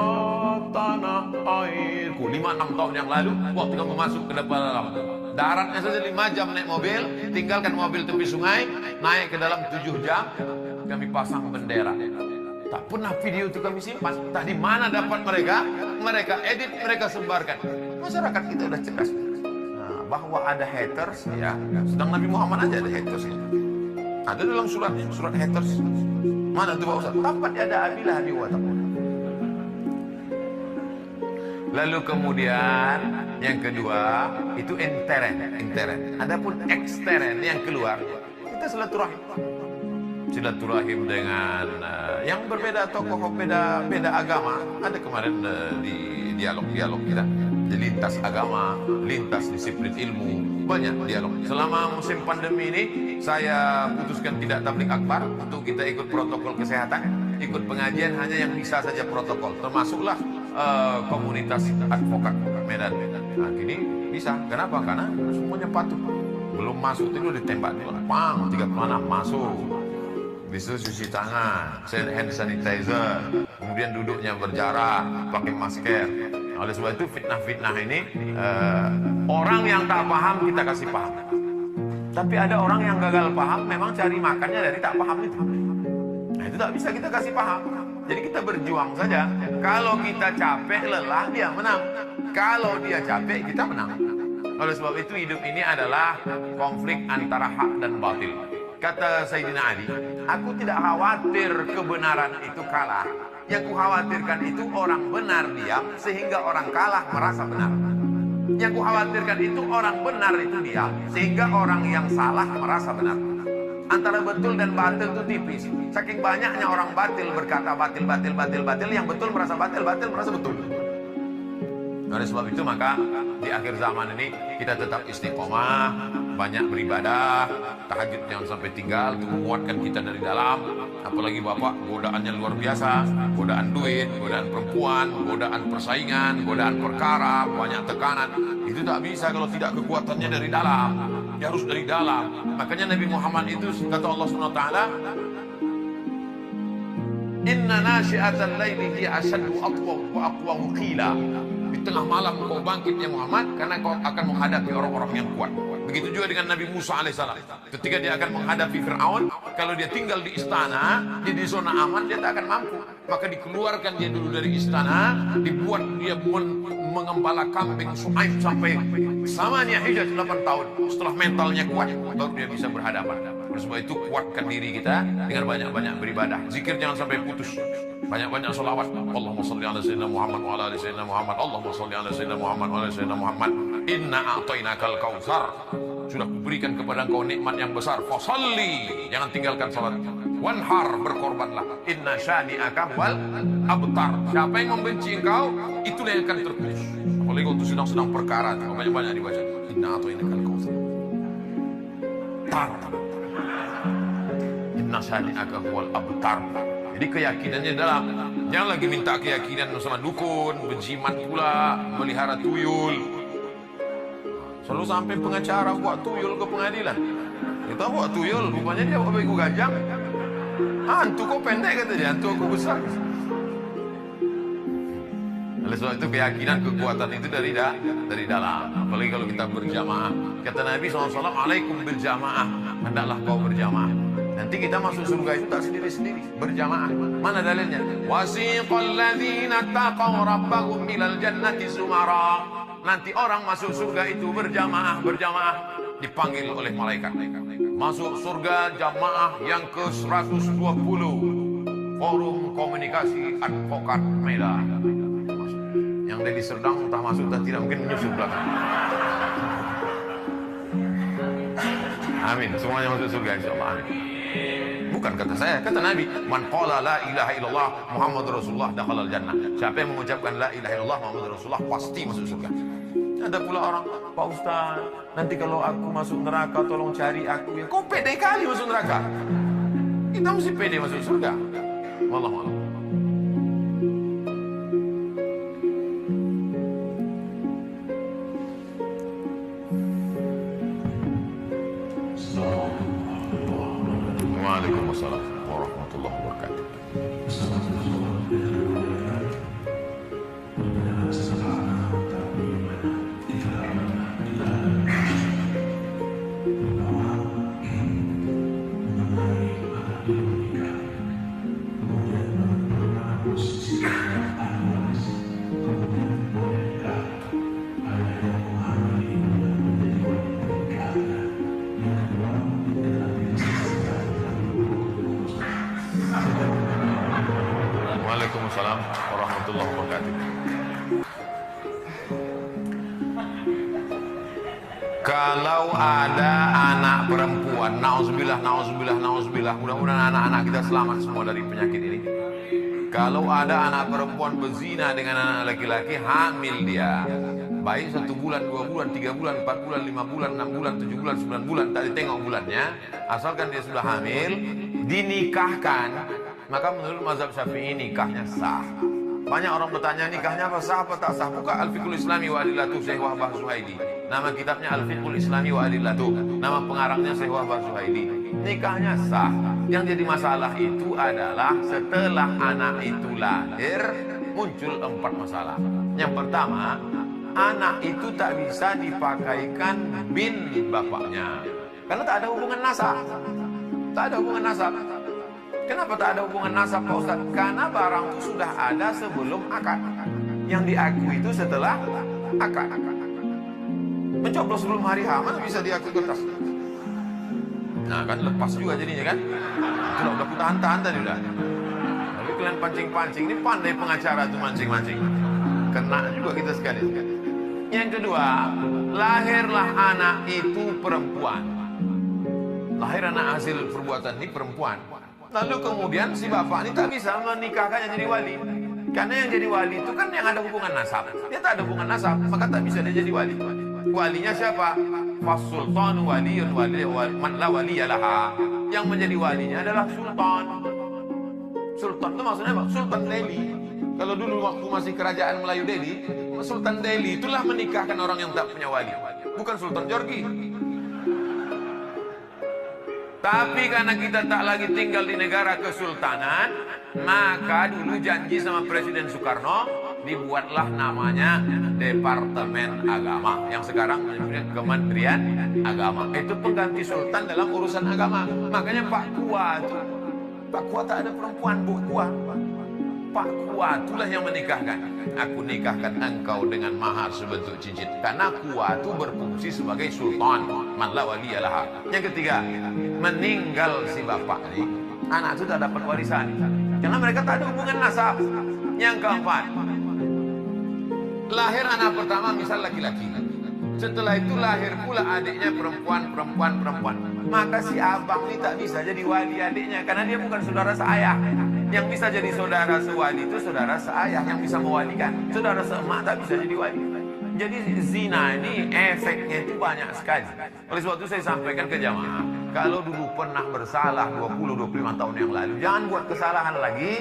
tanah airku. 5-6 tahun yang lalu, waktu kamu masuk ke dalam daratnya saja 5 jam naik mobil, tinggalkan mobil tepi sungai, naik ke dalam 7 jam, kami pasang bendera. Tak pernah video itu kami simpan. Tak di mana dapat mereka edit, mereka sebarkan. Masyarakat kita sudah cerdas. bahwa ada haters, ya, sedang Nabi Muhammad aja ada haters. Ada dalam surat haters. Mana tuh Pak Ustaz? Tapat ada abilah di watak. Lalu kemudian yang kedua itu intern. Adapun ekstern yang keluar, kita silaturahim dengan yang berbeda tokoh, beda agama. Ada kemarin di dialog kita, di lintas agama, lintas disiplin ilmu, banyak dialog. Selama musim pandemi ini saya putuskan tidak tabligh akbar untuk kita ikut protokol kesehatan, ikut pengajian hanya yang bisa saja protokol, termasuklah komunitas advokat Medan. Nah, kini bisa. Kenapa? Karena semuanya patuh. Belum masuk itu ditembak nih, pang 36 masuk. Bisa cuci tangan, hand sanitizer, kemudian duduknya berjarak, pakai masker. Oleh sebab itu fitnah-fitnah ini orang yang tak paham kita kasih paham. Tapi ada orang yang gagal paham, memang cari makannya dari tak paham itu. Nah, itu tak bisa kita kasih paham. Jadi kita berjuang saja. Kalau kita capek, lelah, dia menang. Kalau dia capek, kita menang. Oleh sebab itu hidup ini adalah konflik antara hak dan batil. Kata Sayyidina Ali, aku tidak khawatir kebenaran itu kalah. Yang kukhawatirkan itu orang benar diam sehingga orang kalah merasa benar. Yang kukhawatirkan itu orang benar itu diam sehingga orang yang salah merasa benar. Antara betul dan batil itu tipis. Saking banyaknya orang batil berkata batil, yang betul merasa batil merasa betul. Oleh sebab itu maka di akhir zaman ini kita tetap istiqomah, banyak beribadah, tahajud jangan sampai tinggal, itu menguatkan kita dari dalam. Apalagi Bapak, godaannya luar biasa, godaan duit, godaan perempuan, godaan persaingan, godaan perkara, banyak tekanan. Itu tak bisa kalau tidak kekuatannya dari dalam. Ya harus dari dalam. Makanya Nabi Muhammad itu kata Allah SWT, Inna nasyi'atal laili hiya asyaddu wa aqwamu qila. Di tengah malam kau bangkit ya Muhammad, karena kau akan menghadapi orang-orang yang kuat. Begitu juga dengan Nabi Musa alaihissalam. Ketika dia akan menghadapi Fir'aun, kalau dia tinggal di istana, dia di zona aman, dia tak akan mampu. Maka dikeluarkan dia dulu dari istana, dibuat dia mengembala kambing Su'aib sampai samanya hijaz 8 tahun. Setelah mentalnya kuat, baru dia bisa berhadapan. Oleh sebab itu kuatkan diri kita dengan banyak-banyak beribadah. Zikir jangan sampai putus. Banyak-banyak salawat. Allahumma salli ala sayyidina Muhammad wa ala ali sayyidina Muhammad. Allahumma salli ala sayyidina Muhammad wa ala ali sayyidina Muhammad. Inna a'tainakal kautsar. Sudah kuberikan kepada engkau nikmat yang besar. Fasalli, jangan tinggalkan salat. Wanhar, berkorbanlah. Inna syani'aka wal abtar. Siapa yang membenci engkau, itulah yang akan terputus. Apalagi untuk sedang perkara, banyak-banyak dibaca. Inna a'tainakal kautsar. Tar. Inna syani'aka wal abtar. Jadi keyakinannya dalam. Jangan lagi minta keyakinan sama dukun, berjimat pula, melihara tuyul. Selalu sampai pengacara buat tuyul ke pengadilan. Kita buat tuyul, rupanya dia buat begu gajang. Hantu kok pendek kata dia, hantu aku besar. Oleh sebab itu keyakinan, kekuatan itu dari dalam. Apalagi kalau kita berjamaah. Kata Nabi SAW, alaikum berjamaah. Hendaklah kau berjamaah. Nanti kita masuk surga itu tak sendiri-sendiri, berjamaah. Mana dalilnya? Wasiqal ladzina taqaw rabbahum ilal jannati zumara. Nanti orang masuk surga itu berjamaah, dipanggil oleh malaikat. Masuk surga jamaah yang ke-120. Forum Komunikasi Advokat Medan. Yang dari Serdang entah masuk tak tidak mungkin menyusul belakang. Amin. Semuanya masuk surga insyaallah. Amin. Bukan kata saya, kata Nabi, man qala la ilaha illallah Muhammadur Rasulullah dakhalal jannah. Siapa yang mengucapkan la ilaha illallah Muhammadur Rasulullah pasti masuk surga. Ada pula orang, Pak Ustaz, nanti kalau aku masuk neraka tolong cari aku yang kau pede kali masuk neraka. Kita mesti pede masuk surga. Wallahu a'lam. Waalaikumsalam warahmatullahi wabarakatuh. Kalau ada anak perempuan, nauzubillah, nauzubillah, nauzubillah, mudah-mudahan anak-anak kita selamat semua dari penyakit ini. Kalau ada anak perempuan berzina dengan anak laki-laki, hamil dia, baik 1 bulan, 2 bulan, 3 bulan, 4 bulan, 5 bulan, 6 bulan, 7 bulan, 9 bulan, tadi tengok bulannya, asalkan dia sudah hamil, dinikahkan, maka menurut mazhab Syafi'i nikahnya sah. Banyak orang bertanya, nikahnya apa, sah apa tak sah? Buka Al-Fiqhul Islami wa Adillatuh Syekh Wahbah Zuhaidi. Nama kitabnya Al-Fiqhul Islami wa Adillatuh. Nama pengarangnya Syekh Wahbah Zuhaidi. Nikahnya sah. Yang jadi masalah itu adalah setelah anak itu lahir, muncul 4 masalah. Yang pertama, anak itu tak bisa dipakaikan bin bapaknya, karena tak ada hubungan nasab. Tak ada hubungan nasab. Kenapa tak ada hubungan nasab, Pak Ustaz? Karena barang itu sudah ada sebelum akad. Yang diakui itu setelah akad. Mencoblos sebelum hari H, mana bisa diakui kertas? Nah kan lepas juga jadinya kan? Itulah udah kutahan-tahan tadi udah. Tapi kalian pancing-pancing, ini pandai pengacara tuh mancing-mancing. Kena juga kita sekali. Yang kedua, lahirlah anak itu perempuan. Lahir anak hasil perbuatan ini perempuan. Lalu kemudian si bapak ini tak bisa menikahkannya jadi wali. Karena yang jadi wali itu kan yang ada hubungan nasab. Dia tak ada hubungan nasab, maka tak bisa dia jadi wali. Walinya siapa? Fasultanu waliyun man la waliyalaha. Yang menjadi walinya adalah sultan. Sultan itu maksudnya apa? Sultan Delhi. Kalau dulu waktu masih kerajaan Melayu Delhi, Sultan Delhi itulah menikahkan orang yang tak punya wali. Bukan Sultan Jorgi. Tapi karena kita tak lagi tinggal di negara kesultanan, maka dulu janji sama Presiden Soekarno, dibuatlah namanya Departemen Agama, yang sekarang menyebutnya Kementerian Agama. Itu pengganti sultan dalam urusan agama. Makanya Pak Kua itu, Pak Kua tak ada perempuan, Bu Kua. Pak Kua itulah yang menikahkan. Aku nikahkan engkau dengan mahar sebentuk cincin. Karena Kua itu berfungsi sebagai sultan, man la waliyalaha. Yang ketiga, meninggal si bapak ini, anak itu tak dapat warisan. Karena mereka tak ada hubungan nasab. Yang keempat, lahir anak pertama misal laki-laki. Setelah itu lahir pula adiknya perempuan. Maka si abang ini tak bisa jadi wali adiknya, karena dia bukan saudara seayah. Yang bisa jadi saudara sewali itu saudara seayah yang bisa mewalikan. Saudara seemak tak bisa jadi wali. Jadi zina ini efeknya itu banyak sekali. Oleh sebab itu saya sampaikan ke jamaah, kalau dulu pernah bersalah 20-25 tahun yang lalu, jangan buat kesalahan lagi.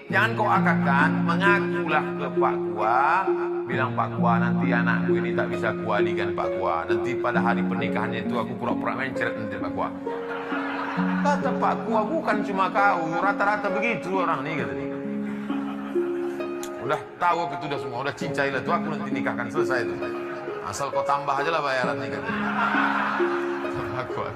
Jangan kau akadkan, mengakulah ke Pak Kua, bilang Pak Kua, nanti anakku ini tak bisa kualikan Pak Kua. Nanti pada hari pernikahannya itu aku pura-pura mencret nanti Pak Kua. Kata Pak Kua, bukan cuma kau, rata-rata begitu orang ini, kata dia. Udah tahu aku itu udah semua, udah cincailah tuh, aku nanti nikahkan, selesai itu. Asal kau tambah aja lah bayaran nih, kata dia. Pak Kua.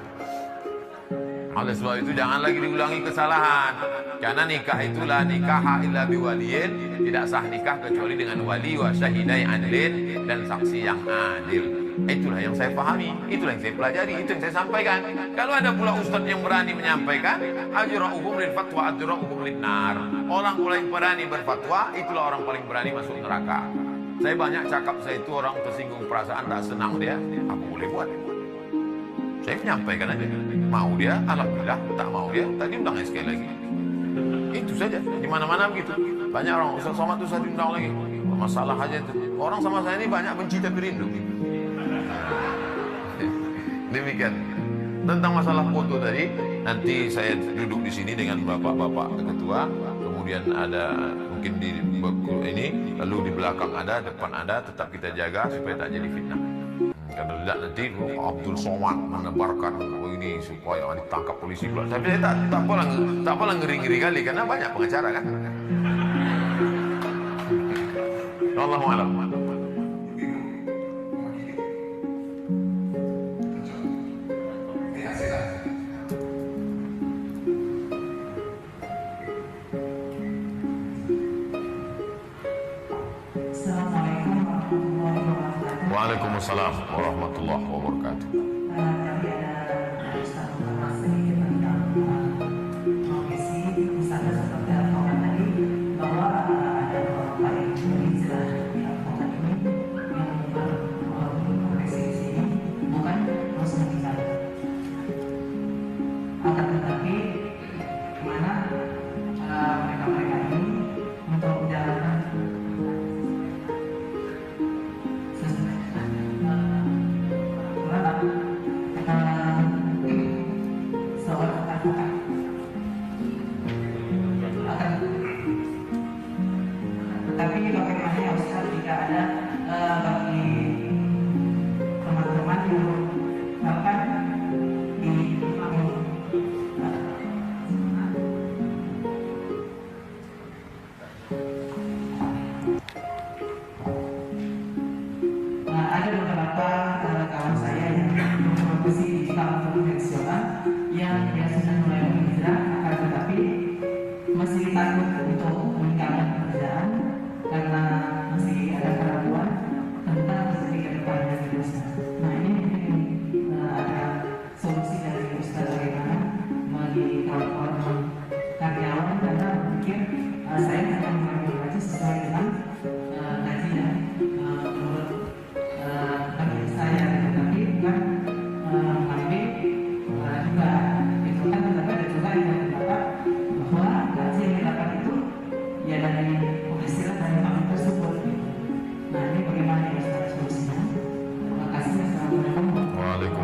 Oleh sebab itu jangan lagi diulangi kesalahan. Karena nikah itulah nikah illa biwaliyin, tidak sah nikah kecuali dengan wali wa syahidai adlin dan saksi yang adil. Itulah yang saya pahami, itulah yang saya pelajari, itu yang saya sampaikan. Kalau ada pula ustaz yang berani menyampaikan, ajra'uhum lil fatwa ajra'uhum lin nar. Orang paling berani berfatwa, itulah orang paling berani masuk neraka. Saya banyak cakap saya itu orang tersinggung perasaan, tak senang dia, apa boleh buat? Saya menyampaikan aja. Mau dia, alhamdulillah. Tak mau dia, tadi undang sekali lagi. Itu saja. Di mana-mana begitu. Banyak orang Ustaz Somad itu saya diundang lagi. Masalah aja itu. Orang sama saya ini banyak benci tapi rindu. Demikian. Tentang masalah foto tadi, nanti saya duduk di sini dengan bapak-bapak ketua. Kemudian ada mungkin di ini, lalu di belakang ada, depan ada. Tetap kita jaga supaya tak jadi fitnah. Karena tidak nanti Abdul Somad menebarkan ini supaya ditangkap polisi pula. Tapi saya tak apalah ngeri-ngeri kali karena banyak pengacara kan. Wallahu a'lam. Waalaikumsalam warahmatullahi wabarakatuh. Tadi ada Ustaz Masri tentang profesi, misalnya seperti advokat tadi, bahwa ada beberapa yang istilah advokat ini yang berprofesi di sini bukan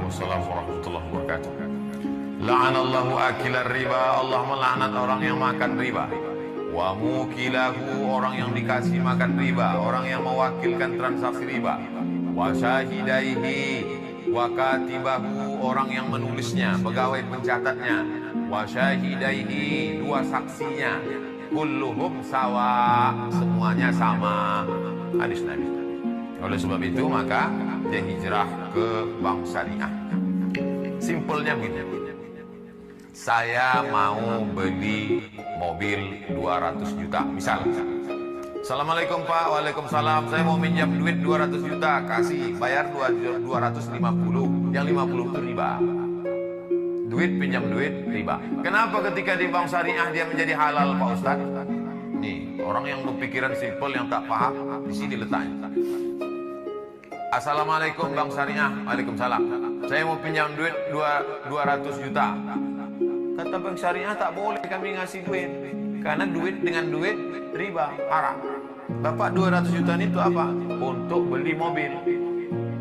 Waalaikumsalam warahmatullahi wabarakatuh. La'anallahu akilar riba, Allah melaknat orang yang makan riba. Wa mukilahu, orang yang dikasih makan riba, orang yang mewakilkan transaksi riba. Wa syahidaihi, wa katibahu, orang yang menulisnya, pegawai pencatatnya. Wa syahidaihi, dua saksinya. Kulluhum sawa, semuanya sama. Hadis Nabi. Oleh sebab itu maka dia hijrah ke bank syariah. Simpelnya begini. Saya mau beli mobil 200 juta misal. Assalamualaikum Pak. Waalaikumsalam. Saya mau minjam duit 200 juta, kasih, bayar 250. Yang 50 itu riba. Duit pinjam duit riba. Kenapa ketika di bank syariah dia menjadi halal Pak Ustaz? Nih, orang yang berpikiran simpel yang tak paham, di sini letaknya. Assalamualaikum bank syariah. Waalaikumsalam. Saya mau pinjam duit 200 juta. Kata bank syariah tak boleh kami ngasih duit, karena duit dengan duit riba, haram. Bapak 200 juta itu apa? Untuk beli mobil.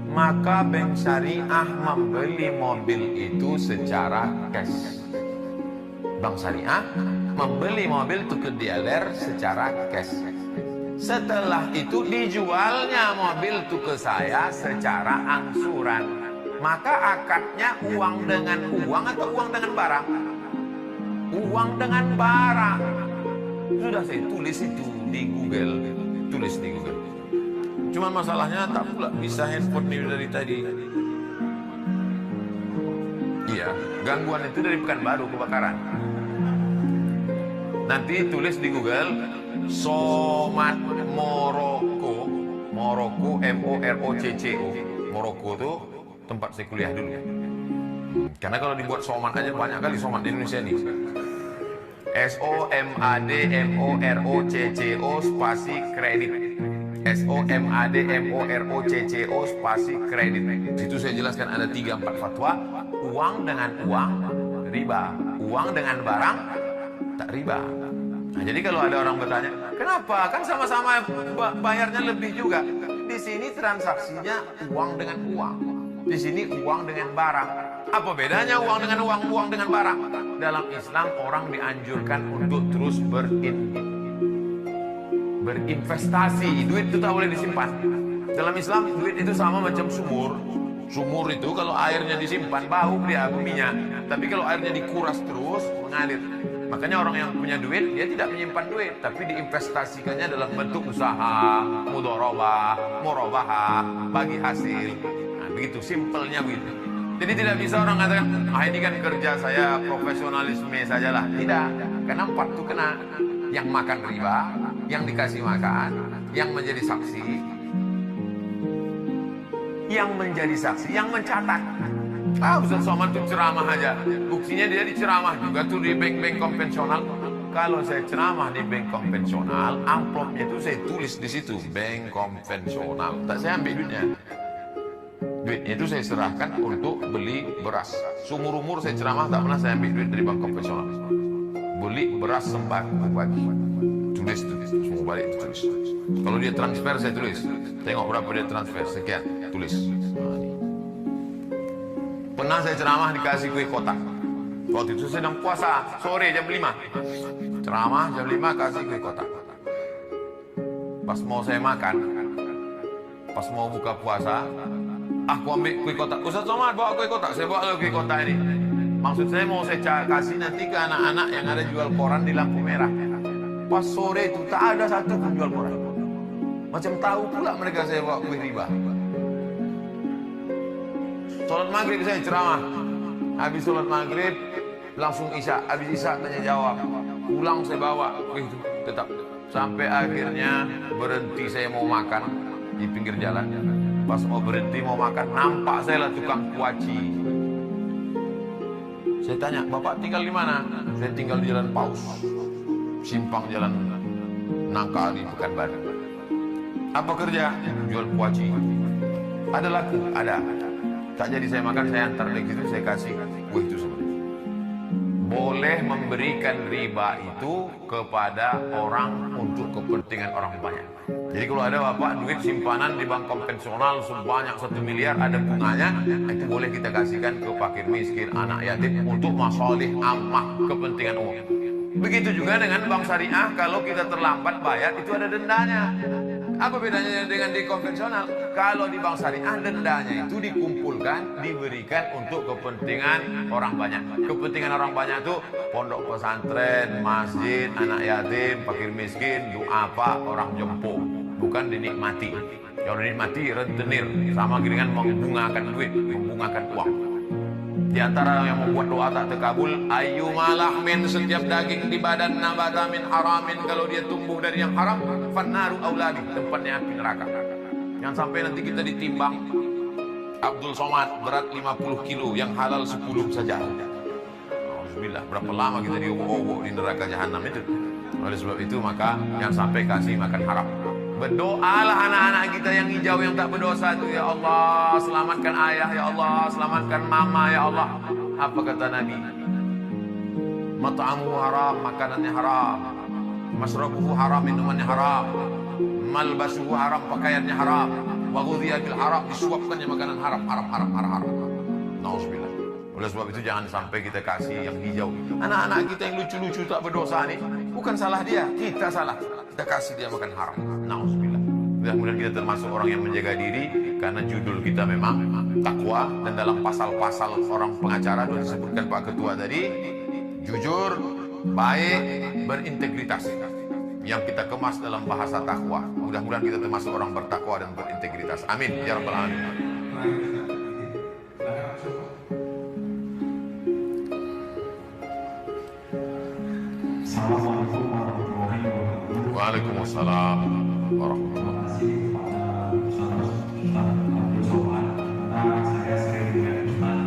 Maka bank syariah membeli mobil itu secara cash. Bank syariah membeli mobil itu ke dealer secara cash. Setelah itu dijualnya mobil itu ke saya secara angsuran. Maka akadnya uang dengan uang atau uang dengan barang? Uang dengan barang. Sudah saya tulis itu di Google. Tulis di Google. Cuma masalahnya tak pula bisa handphone ini dari tadi. Iya, gangguan itu dari Pekanbaru kebakaran. Nanti tulis di Google Somad Morocco. Morocco MOROCCO. Morocco itu tempat saya kuliah dulu. Karena kalau dibuat Somad aja banyak kali Somad di Indonesia ini. SOMADMOROCCO spasi kredit. SOMADMOROCCO spasi kredit. Situ saya jelaskan ada 3-4 fatwa. Uang dengan uang riba, uang dengan barang tak riba. Nah, jadi kalau ada orang bertanya, kenapa? Kan sama-sama bayarnya lebih juga. Di sini transaksinya uang dengan uang. Di sini uang dengan barang. Apa bedanya uang dengan uang, uang dengan barang? Dalam Islam orang dianjurkan untuk terus berinvestasi. Duit itu tak boleh disimpan. Dalam Islam duit itu sama macam sumur. Sumur itu kalau airnya disimpan bau dia minyak. Tapi kalau airnya dikuras terus mengalir. Makanya orang yang punya duit dia tidak menyimpan duit, tapi diinvestasikannya dalam bentuk usaha, mudharabah, murabahah, bagi hasil. Nah, begitu simpelnya begitu. Jadi tidak bisa orang katakan, ini kan kerja saya profesionalisme sajalah. Tidak, karena 4 itu kena. Yang makan riba, yang dikasih makan, yang menjadi saksi, yang mencatat. Ustaz Somad itu ceramah aja. Buktinya dia diceramah juga tuh di bank-bank konvensional. Kalau saya ceramah di bank konvensional, amplopnya itu saya tulis di situ bank konvensional. Tak saya ambil duitnya. Duitnya itu saya serahkan untuk beli beras. Seumur-umur saya ceramah tak pernah saya ambil duit dari bank konvensional. Beli beras sembako bagi. Tulis, semua balik itu tulis. Kalau dia transfer saya tulis. Tengok berapa dia transfer, sekian, tulis. Pernah saya ceramah dikasih kue kotak. Waktu itu sedang puasa, sore jam 5. Ceramah jam 5 kasih kue kotak. Pas mau saya makan, pas mau buka puasa, aku ambil kue kotak. Ustaz Somad bawa kue kotak, saya bawa kue kotak ini. Maksud saya mau saya kasih nanti ke anak-anak yang ada jual koran di lampu merah. Pas sore itu tak ada satu pun jual koran. Macam tahu pula mereka saya bawa kue riba. Sholat maghrib saya ceramah. Habis sholat maghrib langsung isya. Habis isya tanya jawab. Pulang saya bawa. Itu tetap. Sampai akhirnya berhenti saya mau makan di pinggir jalan. Pas mau berhenti mau makan, nampak saya lah tukang kuaci. Saya tanya, Bapak tinggal di mana? Saya tinggal di Jalan Paus. Simpang Jalan Nangka di Pekanbaru. Apa kerja? Jual kuaci. Ada laku? Ada. Tak jadi saya makan, saya antar lagi itu, saya kasih kue itu semua. Boleh memberikan riba itu kepada orang untuk kepentingan orang banyak. Jadi kalau ada bapak duit simpanan di bank konvensional sebanyak 1 miliar ada bunganya, itu boleh kita kasihkan ke fakir miskin, anak yatim untuk masalih ammah, kepentingan umum. Begitu juga dengan bank syariah, kalau kita terlambat bayar itu ada dendanya. Apa bedanya dengan di konvensional? Kalau di bank syariah dendanya itu dikumpulkan, diberikan untuk kepentingan orang banyak. Kepentingan orang banyak itu pondok pesantren, masjid, anak yatim, fakir miskin, duafa, orang jompo. Bukan dinikmati. Kalau dinikmati rentenir, sama dengan membungakan duit, membungakan uang. Di antara yang membuat doa tak terkabul, ayyuma lahmin, setiap daging di badan nabata min haramin, kalau dia tumbuh dari yang haram, fannaru auladi, tempatnya api neraka. Yang sampai nanti kita ditimbang, Abdul Somad berat 50 kilo, yang halal 10 saja. Alhamdulillah, berapa lama kita diobok-obok di neraka jahanam itu. Oleh sebab itu maka yang sampai kasih makan haram. Berdoalah anak-anak kita yang hijau yang tak berdosa itu, ya Allah selamatkan ayah, ya Allah selamatkan mama, ya Allah. Apa kata Nabi? Mat'amuhu haram, makanannya haram. Masrabuhu haram, minumannya haram. Malbasuhu haram, pakaiannya haram. Wa ghudhiya bil haram, disuapkannya makanan haram. Nauzubillah. Oleh sebab itu jangan sampai kita kasih yang hijau. Anak-anak kita yang lucu-lucu tak berdosa nih, bukan salah dia, kita salah. Kita kasih dia makan haram. Nauzubillah. Mudah-mudahan kita termasuk orang yang menjaga diri, karena judul kita memang takwa, dan dalam pasal-pasal orang pengacara sudah disebutkan Pak Ketua tadi, jujur, baik, berintegritas. Yang kita kemas dalam bahasa takwa. Mudah-mudahan kita termasuk orang bertakwa dan berintegritas. Amin ya rabbal alamin. Assalamualaikum warahmatullahi wabarakatuh. Waalaikumsalam warahmatullahi wabarakatuh. Terima kasih kepada Ustaz Abdul Somad, karena saya sering melihat Ustaz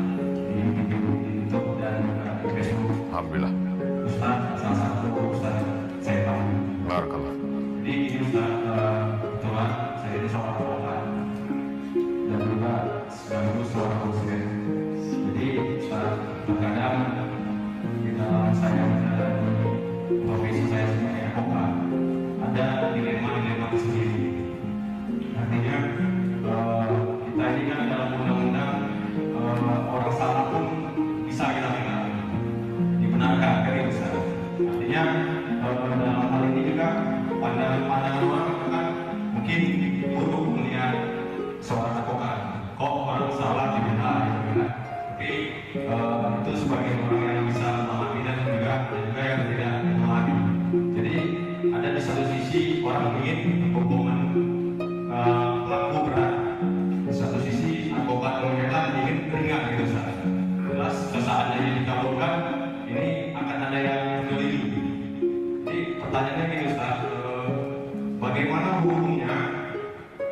di video di YouTube dan di Facebook. Alhamdulillah. Ustaz salah satu Ustaz saya tahu. Barakallah. Jadi ini Ustaz, kebetulan saya ini seorang advokat dan juga sekaligus seorang muslim. Jadi Ustaz, terkadang di dalam saya menjalani profesi saya sebagai advokat ada dilema-dilema tersendiri. Artinya kita ini kan dalam undang-undang orang salah pun bisa kita dibenarkan kan itu Ustaz. Artinya dalam hal ini juga pandangan orang kan mungkin buruk melihat seorang advokat kok orang salah dibenar gitu kan. Tapi itu sebagai orang yang bisa memahami dan juga yang tidak memahami. Jadi ada di satu sisi orang ingin hukuman pelaku berat, di satu sisi advokat pemerintah ingin ringan gitu Ustaz. Jelas seandainya dikabulkan ini akan ada yang mengelilingi. Jadi pertanyaannya ini Ustaz, bagaimana hukumnya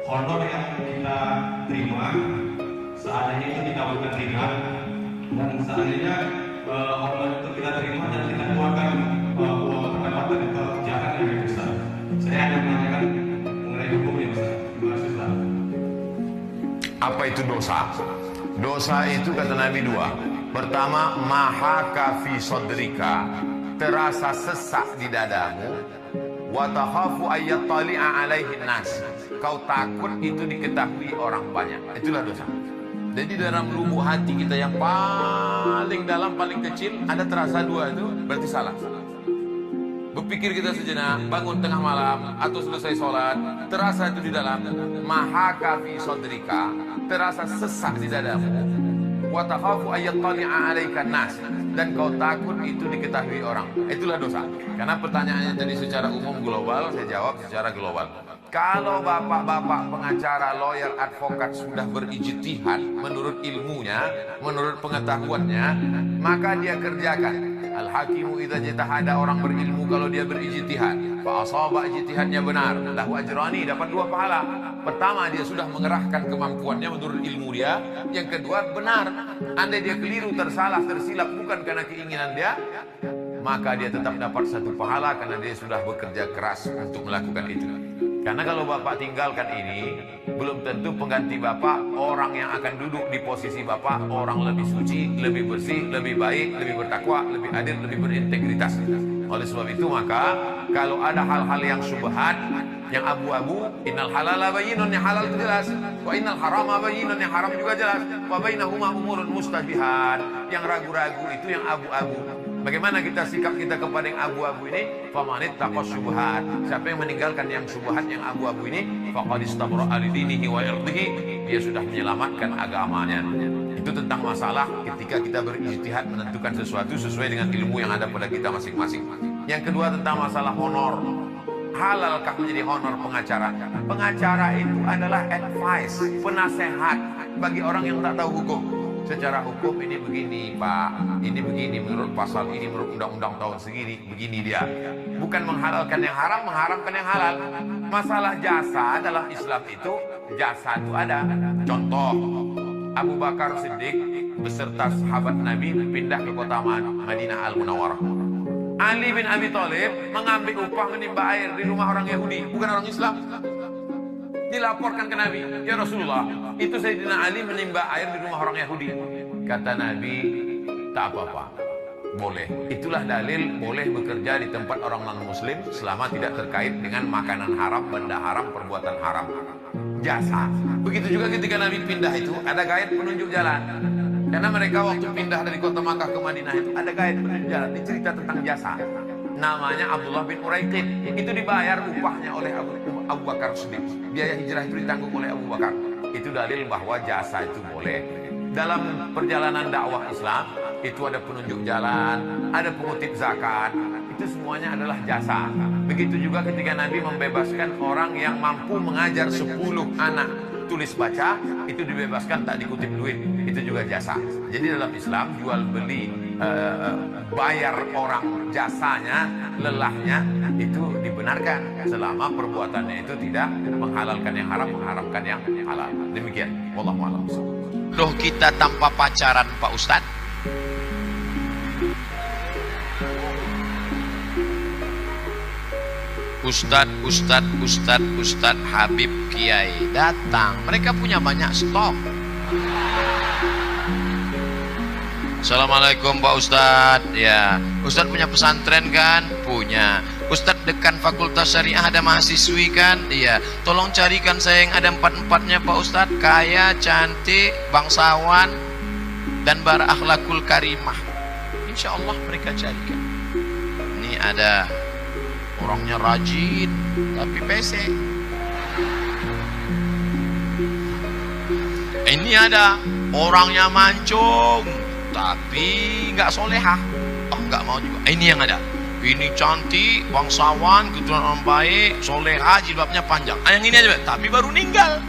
honor yang kita terima seandainya itu dikabulkan ringan, dan seandainya honor itu kita terima dan kita keluarkan uang pendapatan atau jangan yang besar. Saya hanya menanyakan mengenai hukumnya Ustaz. Terima kasih Ustaz. Apa itu dosa? Dosa itu kata Nabi dua. Pertama, mahaka fi sodrika, terasa sesak di dadamu. Wa takhafu ayattali'a alaihi nas, kau takut itu diketahui orang banyak. Itulah dosa. Jadi dalam lubuk hati kita yang paling dalam, paling kecil, ada terasa dua itu, berarti salah. Berpikir kita sejenak, bangun tengah malam atau selesai sholat, terasa itu di dalam, mahaka fi sodrika, terasa sesak di dadamu. Wa takhafu ayattali'a alaika nas, dan kau takut itu diketahui orang. Itulah dosa. Karena pertanyaannya tadi secara umum global, saya jawab secara global. Kalau bapak-bapak pengacara, lawyer, advokat sudah berijtihad menurut ilmunya, menurut pengetahuannya, maka dia kerjakan. Al-hakimu idza jitahada, orang berilmu kalau dia berijtihad, fa asaba ijtihadnya benar, lahu ajrani, dapat 2 pahala. Pertama, dia sudah mengerahkan kemampuannya menurut ilmu dia. Yang kedua, benar. Andai dia keliru, tersalah, tersilap bukan karena keinginan dia, maka dia tetap dapat 1 pahala karena dia sudah bekerja keras untuk melakukan itu. Karena kalau bapak tinggalkan ini, belum tentu pengganti bapak, orang yang akan duduk di posisi bapak, orang lebih suci, lebih bersih, lebih baik, lebih bertakwa, lebih adil, lebih berintegritas. Oleh sebab itu maka, kalau ada hal-hal yang syubhat, Yang abu-abu, innal halala bayyinun, yang halal itu jelas. Wa innal harama bayyinun, yang haram juga jelas. Wa bainahuma umurun mustabihat. Yang ragu-ragu itu yang abu-abu. Bagaimana kita sikap kita kepada yang abu-abu ini? Famanit taqas syubhat. Siapa yang meninggalkan yang syubhat, yang abu-abu ini, faqad istabra'a li dinihi wa irdihi. Dia sudah menyelamatkan agamanya. Itu tentang masalah ketika kita berijtihad menentukan sesuatu sesuai dengan ilmu yang ada pada kita masing-masing. Yang kedua tentang masalah honor. Halalkah menjadi honor pengacara? Pengacara itu adalah advice, penasehat bagi orang yang tak tahu hukum. Secara hukum ini begini Pak, ini begini menurut pasal ini, menurut undang-undang tahun segini, begini dia. Bukan menghalalkan yang haram, mengharamkan yang halal. Masalah jasa dalam Islam itu, jasa itu ada. Contoh, Abu Bakar Siddiq beserta sahabat Nabi pindah ke kota Madinah Al-Munawwarah. Ali bin Abi Thalib mengambil upah menimba air di rumah orang Yahudi, bukan orang Islam. Dilaporkan ke Nabi, ya Rasulullah, itu Sayyidina Ali menimba air di rumah orang Yahudi. Kata Nabi, tak apa-apa, boleh. Itulah dalil boleh bekerja di tempat orang non-muslim selama tidak terkait dengan makanan haram, benda haram, perbuatan haram. Jasa. Begitu juga ketika Nabi pindah itu, ada guide penunjuk jalan. Karena mereka waktu pindah dari kota Makkah ke Madinah itu ada guide penunjuk jalan, ini cerita tentang jasa. Namanya Abdullah bin Uraiqid. Itu dibayar upahnya oleh Abu Bakar Siddiq. Biaya hijrah itu ditanggung oleh Abu Bakar. Itu dalil bahwa jasa itu boleh. Dalam perjalanan dakwah Islam itu ada penunjuk jalan, ada pengutip zakat. Itu semuanya adalah jasa. Begitu juga ketika Nabi membebaskan orang yang mampu mengajar 10 anak tulis baca, itu dibebaskan tak dikutip duit, itu juga jasa. Jadi dalam Islam jual beli, bayar orang jasanya, lelahnya itu dibenarkan selama perbuatannya itu tidak menghalalkan yang haram, mengharamkan yang halal. Demikian, wallahu a'lam. Loh, kita tanpa pacaran Pak Ustadz? Ustadz Habib Kiai datang. Mereka punya banyak stok. Assalamualaikum Pak Ustadz. Ya, Ustadz punya pesantren kan? Punya. Ustadz dekan Fakultas Syariah ada mahasiswi kan? Iya. Tolong carikan saya yang ada 4-4-nya Pak Ustadz. Kaya, cantik, bangsawan, dan berakhlakul karimah. Insya Allah mereka carikan. Ini ada orangnya rajin tapi pesek. Ini ada orangnya mancung tapi nggak solehah. Oh, nggak mau juga. Ini yang ada. Ini cantik, bangsawan, keturunan orang baik, solehah, jilbabnya panjang. Yang ini aja, tapi baru meninggal.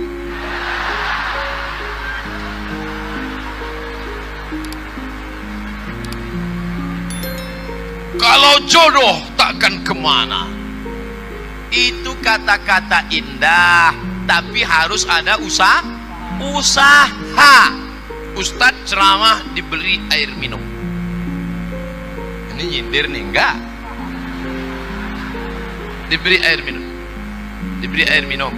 Kalau jodoh takkan kemana. Itu kata-kata indah, tapi harus ada usaha. Ustadz ceramah diberi air minum. Ini nyindir nih, enggak? Diberi air minum. Diberi air minum.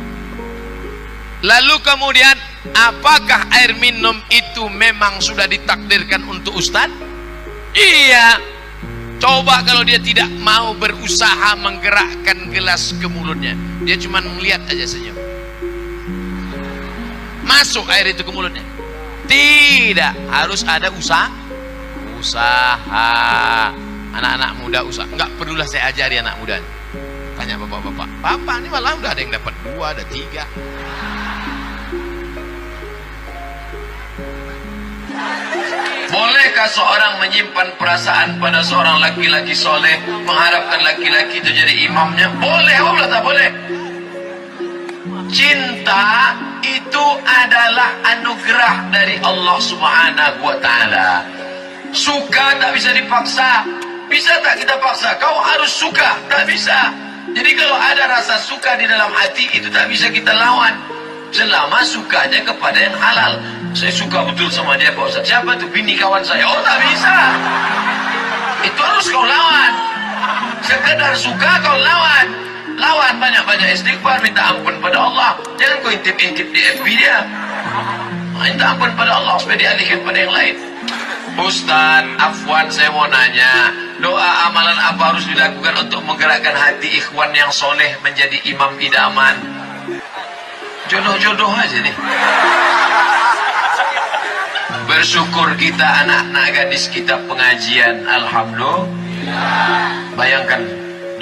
Lalu kemudian, apakah air minum itu memang sudah ditakdirkan untuk Ustadz? Iya. Coba kalau dia tidak mau berusaha menggerakkan gelas ke mulutnya, dia cuma melihat aja senyum. Masuk air itu ke mulutnya? Tidak, harus ada usaha. Anak-anak muda usaha. Enggak perlulah saya ajari anak muda. Tanya bapak-bapak. Bapak ini malah udah ada yang dapat 2, ada 3. Bolehkah seorang menyimpan perasaan pada seorang laki-laki soleh, mengharapkan laki-laki itu jadi imamnya? Boleh, Allah tak boleh. Cinta itu adalah anugerah dari Allah Subhanahu wa ta'ala. Suka tak bisa dipaksa. Bisa tak kita paksa? Kau harus suka, tak bisa. Jadi kalau ada rasa suka di dalam hati, itu tak bisa kita lawan selama sukanya kepada yang halal. Saya suka betul sama dia Pak Ustaz. Siapa tuh? Bini kawan saya. Oh, tak bisa. Itu harus kau lawan. Sekedar suka kau lawan. Lawan, banyak-banyak istighfar, minta ampun pada Allah. Jangan kau intip-intip di FB dia. Minta ampun pada Allah supaya dialihkan pada yang lain. Ustaz, afwan saya mau nanya, doa amalan apa harus dilakukan untuk menggerakkan hati ikhwan yang soleh menjadi imam idaman? Jodoh-jodoh aja nih. Bersyukur kita anak-anak gadis kita pengajian, alhamdulillah. Bayangkan,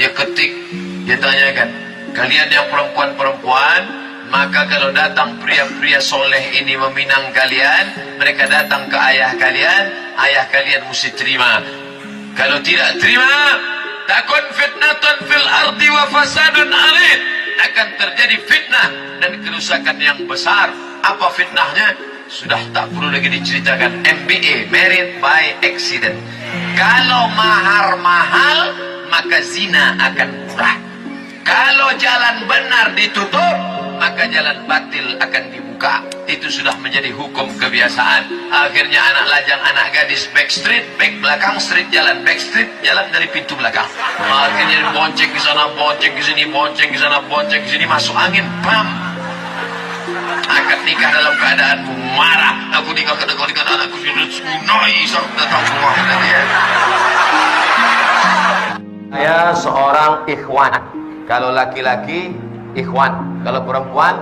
dia ketik, dia tanyakan, kalian yang perempuan-perempuan, maka kalau datang pria-pria soleh ini meminang kalian, mereka datang ke ayah kalian mesti terima. Kalau tidak terima, takun fitnatun fil ardi wa fasadun arid, akan terjadi fitnah dan kerusakan yang besar. Apa fitnahnya? Sudah tak perlu lagi diceritakan. MBA, married by accident. Kalau mahar mahal, maka zina akan murah. Kalau jalan benar ditutup, maka jalan batil akan dibuka. Itu sudah menjadi hukum kebiasaan. Akhirnya anak lajang, anak gadis back street, back belakang street, jalan back street, jalan dari pintu belakang. Akhirnya bonceng ke sana, bonceng ke sini, bonceng ke sana, bonceng ke sini, masuk angin, bam. Akad nikah dalam keadaan marah. Aku nikah dengan anakku sudah sunai sampai datang semua dia. Saya seorang ikhwan. Kalau laki-laki ikhwan, kalau perempuan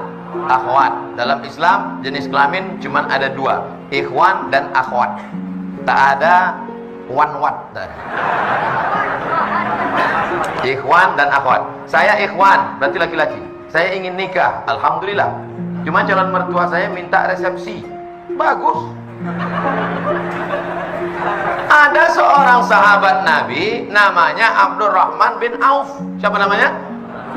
akhwat. Dalam Islam jenis kelamin cuma ada dua, ikhwan dan akhwat. Tak ada wanwat. Ikhwan dan akhwat. Saya ikhwan, berarti laki-laki. Saya ingin nikah, alhamdulillah. Cuma calon mertua saya minta resepsi. Bagus. Ada seorang sahabat Nabi namanya Abdurrahman bin Auf. Siapa namanya?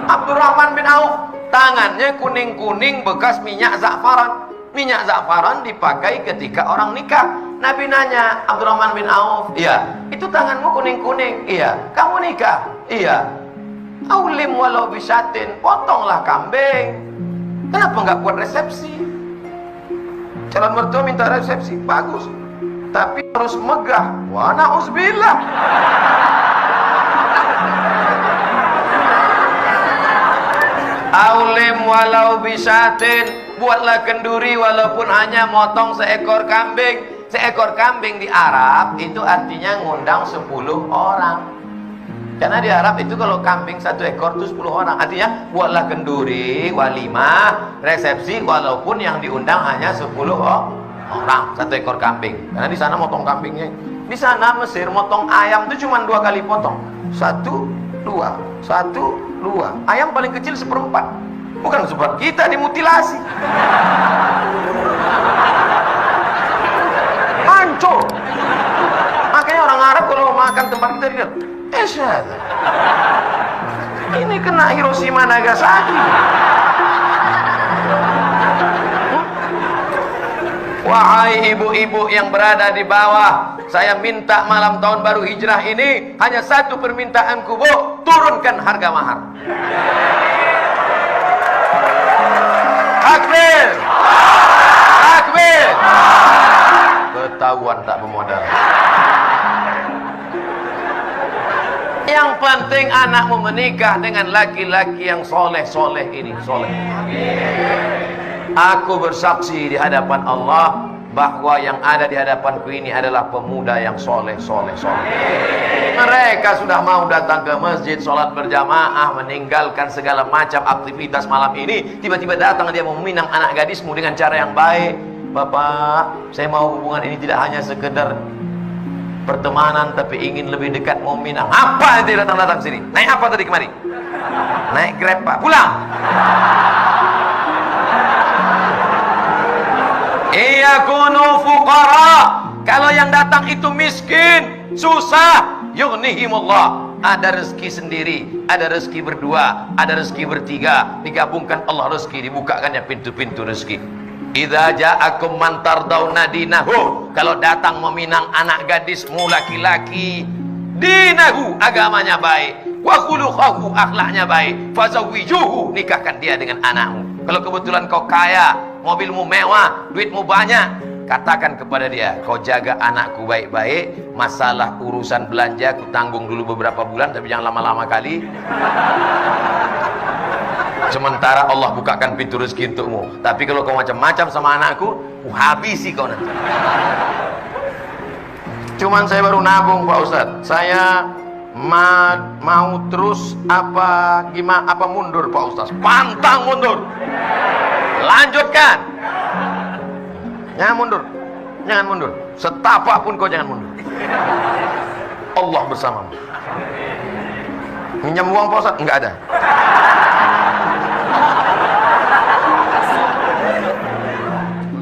Abdurrahman bin Auf. Tangannya kuning-kuning bekas minyak za'faran. Minyak za'faran dipakai ketika orang nikah. Nabi nanya, Abdurrahman bin Auf, iya, itu tanganmu kuning-kuning. Iya. Kamu nikah? Iya. Aulim walau bisatin, potonglah kambing. Kenapa nggak buat resepsi? Calon mertua minta resepsi, bagus. Tapi harus megah. Wa na'udzubillah. Aulim walau bisatin, buatlah kenduri walaupun hanya motong seekor kambing. Seekor kambing di Arab itu artinya ngundang 10 orang. Karena di Arab itu kalau kambing 1 ekor itu 10 orang. Artinya buatlah kenduri, walimah, resepsi walaupun yang diundang hanya 10 orang, 1 ekor kambing. Karena di sana motong kambingnya. Di sana Mesir motong ayam itu cuma 2 kali potong. 1, 2, 1, 2. Ayam paling kecil 1/4. Bukan sebab kita dimutilasi. Hancur. Makanya orang Arab kalau makan tempat kita lihat, ini kena Hiroshima Nagasaki. Wahai ibu-ibu yang berada di bawah, saya minta malam tahun baru hijrah ini hanya satu permintaanku, Bu, turunkan harga mahar. Takbir. Takbir. Ketahuan tak bermodal. Yang penting anakmu menikah dengan laki-laki yang soleh-soleh ini, soleh. Aku bersaksi di hadapan Allah bahwa yang ada di hadapanku ini adalah pemuda yang soleh-soleh. Mereka sudah mau datang ke masjid, sholat berjamaah, meninggalkan segala macam aktivitas malam ini. Tiba-tiba datang dia mau meminang anak gadismu dengan cara yang baik. Bapak, saya mau hubungan ini tidak hanya sekedar pertemanan, tapi ingin lebih dekat, mau minang. Apa nanti datang-datang sini? Naik apa tadi kemari? Naik Grab, Pak. Pulang. Iyakunu fuqara. Kalau yang datang itu miskin, susah, yughnihimullah. Ada rezeki sendiri, ada rezeki berdua, ada rezeki bertiga. Digabungkan Allah rezeki, dibukakannya pintu-pintu rezeki. Idza ja'akum man tardawna dinahu, kalau datang meminang anak gadismu laki-laki, dinahu, agamanya baik, wa khuluquhu, akhlaknya baik, fazawwijuhu, nikahkan dia dengan anakmu. Kalau kebetulan kau kaya, mobilmu mewah, duitmu banyak, katakan kepada dia, kau jaga anakku baik-baik, masalah urusan belanja aku tanggung dulu beberapa bulan, tapi jangan lama-lama kali. Sementara Allah bukakan pintu rezeki untukmu. Tapi kalau kau macam-macam sama anakku, habisi kau nanti. Cuman saya baru nabung Pak Ustadz. Saya mau terus apa mundur Pak Ustadz? Pantang mundur. Lanjutkan. Jangan mundur. Jangan mundur. Setapak pun kau jangan mundur. Allah bersamamu. Minjam uang Pak Ustadz? Enggak ada.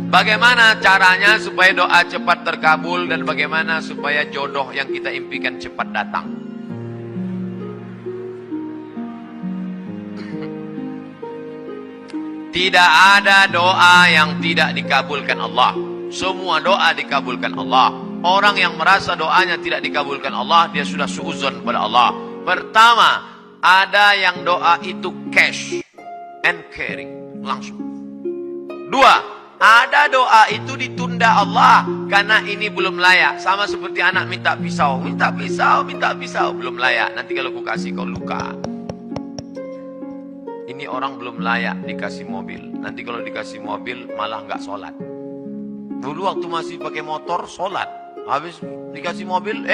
Bagaimana caranya supaya doa cepat terkabul dan bagaimana supaya jodoh yang kita impikan cepat datang? Tidak ada doa yang tidak dikabulkan Allah. Semua doa dikabulkan Allah. Orang yang merasa doanya tidak dikabulkan Allah, dia sudah suuzon pada Allah. Pertama, ada yang doa itu cash and carry, langsung. Dua, ada doa itu ditunda Allah karena ini belum layak. Sama seperti anak minta pisau, belum layak. Nanti kalau ku kasih kau luka. Ini orang belum layak dikasih mobil. Nanti kalau dikasih mobil malah nggak sholat. Dulu waktu masih pakai motor sholat, habis dikasih mobil,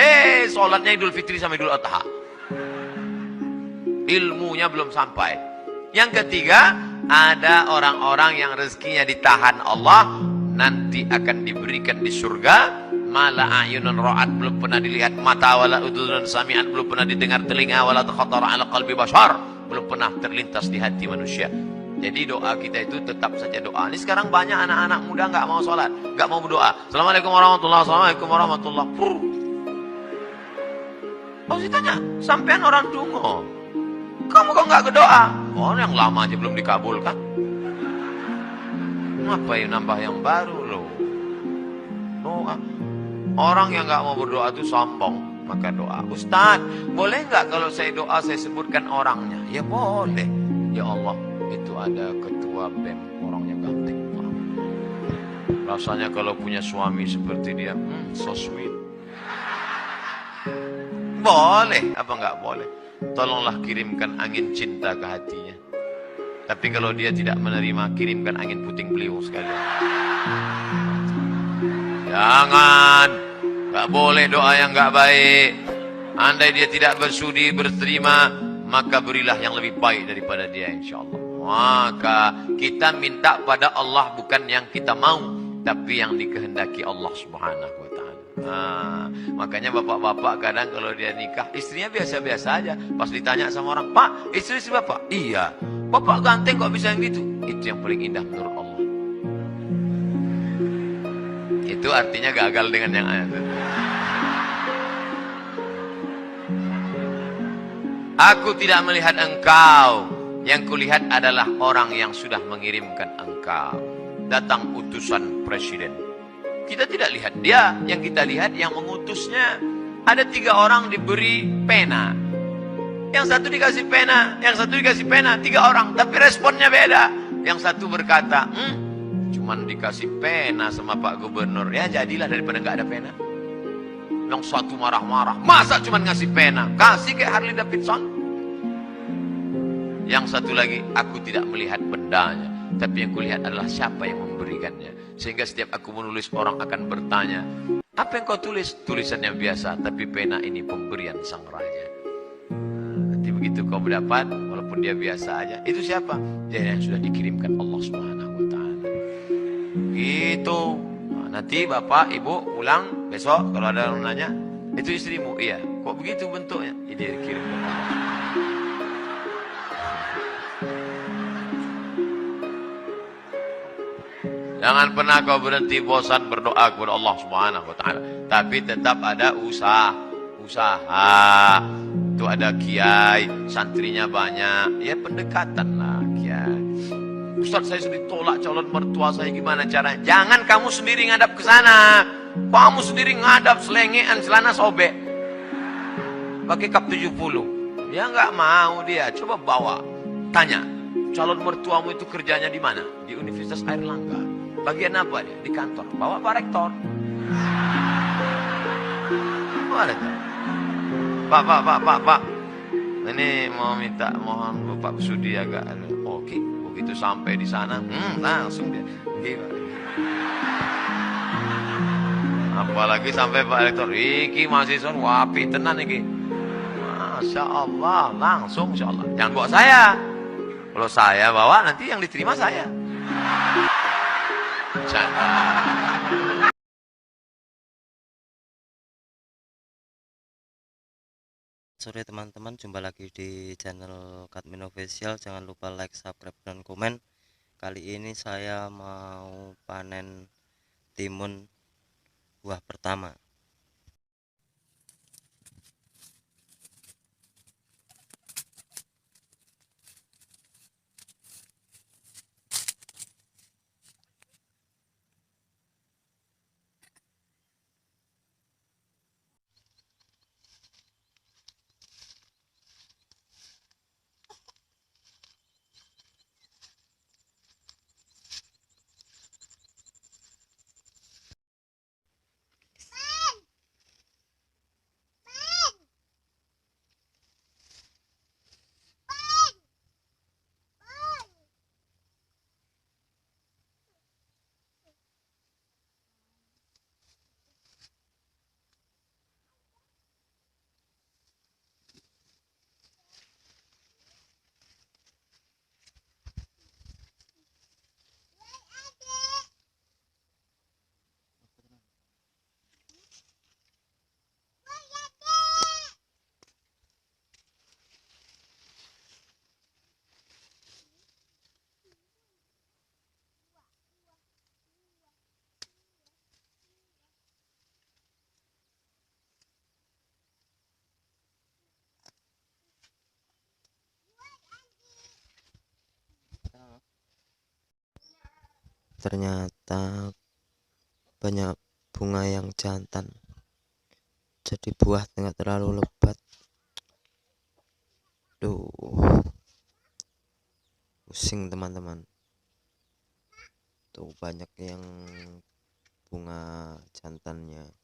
sholatnya Idul Fitri sama Idul Adha. Ilmunya belum sampai. Yang ketiga, ada orang-orang yang rezekinya ditahan Allah, nanti akan diberikan di surga. Mala ayunun ra'at, belum pernah dilihat mata, wala udhunun sami'at, belum pernah didengar telinga, wala takhattara ala qalbi bashar, belum pernah terlintas di hati manusia. Jadi doa kita itu tetap saja doa. Ini sekarang banyak anak-anak muda nggak mau sholat, nggak mau berdoa. Assalamualaikum warahmatullahi wabarakatuh. Assalamualaikum warahmatullahi wabarakatuh. Oh, saya tanya, sampean orang dungo, kamu kok nggak berdoa? Oh, yang lama aja belum dikabulkan. Ngapain nambah yang baru loh? Doa. Orang yang nggak mau berdoa itu sombong, maka doa. Ustaz, boleh nggak kalau saya doa saya sebutkan orangnya? Ya boleh. Ya Allah, itu ada ketua BEM, orangnya ganteng. Rasanya kalau punya suami seperti dia, so sweet. Boleh, apa nggak boleh? Tolonglah kirimkan angin cinta ke hatinya. Tapi kalau dia tidak menerima, kirimkan angin puting beliung sekalian. Jangan, nggak boleh doa yang nggak baik. Andai dia tidak bersudi berterima, maka berilah yang lebih baik daripada dia, insya Allah. Maka kita minta pada Allah bukan yang kita mau, tapi yang dikehendaki Allah Subhanahu wa ta'ala. Makanya bapak-bapak kadang kalau dia nikah, istrinya biasa-biasa aja. Pas ditanya sama orang, Pak, istri bapak? Iya. Bapak ganteng kok bisa yang gitu? Itu yang paling indah menurut Allah. Itu artinya gagal dengan yang ayat. Aku tidak melihat engkau. Yang kulihat adalah orang yang sudah mengirimkan engkau. Datang utusan presiden. Kita tidak lihat dia, yang kita lihat yang mengutusnya. Ada 3 orang diberi pena. Yang satu dikasih pena, yang satu dikasih pena, 3 orang. Tapi responnya beda. Yang satu berkata, cuman dikasih pena sama Pak Gubernur. Ya jadilah daripada nggak ada pena. Yang satu marah-marah. Masa cuman ngasih pena? Kasih kayak Harley Davidson. Yang satu lagi, aku tidak melihat bendanya, tapi yang kulihat adalah siapa yang memberikannya. Sehingga setiap aku menulis, orang akan bertanya, apa yang kau tulis? Tulisan yang biasa, tapi pena ini pemberian sang raja. Nanti begitu kau mendapat, walaupun dia biasa aja, itu siapa? Dia yang sudah dikirimkan Allah Subhanahu wa ta'ala. Gitu. Nanti bapak, ibu pulang besok, kalau ada yang nanya, itu istrimu? Iya. Kok begitu bentuknya? Ini dikirimkan Allah. Jangan pernah kau berhenti bosan berdoa kepada Allah Subhanahu wa ta'ala. Tapi tetap ada usaha. Itu ada kiai, santrinya banyak. Ya pendekatan lah kiai. Ustaz, saya sudah ditolak calon mertua saya, gimana caranya? Jangan kamu sendiri ngadap ke sana. Kamu sendiri ngadap selengean, celana sobek. Pakai kap 70. Ya nggak mau dia. Coba bawa. Tanya, calon mertuamu itu kerjanya di mana? Di Universitas Airlangga. Bagian apa dia? Di kantor. Bawa Pak Rektor. Pak. Ini mau minta, mohon Bapak Sudi agak. Oke. Begitu sampai di sana, langsung dia. Apalagi sampai Pak Rektor, iki mahasiswa wapi tenan iki. Masya Allah, langsung Insya Allah. Jangan bawa saya. Kalau saya bawa nanti yang diterima saya. Sore teman-teman, jumpa lagi di channel Kadmin Official. Jangan lupa like, subscribe, dan komen. Kali ini saya mau panen timun buah pertama. Ternyata banyak bunga yang jantan, jadi buah tidak terlalu lebat. Duh, pusing teman-teman. Tuh banyak yang bunga jantannya.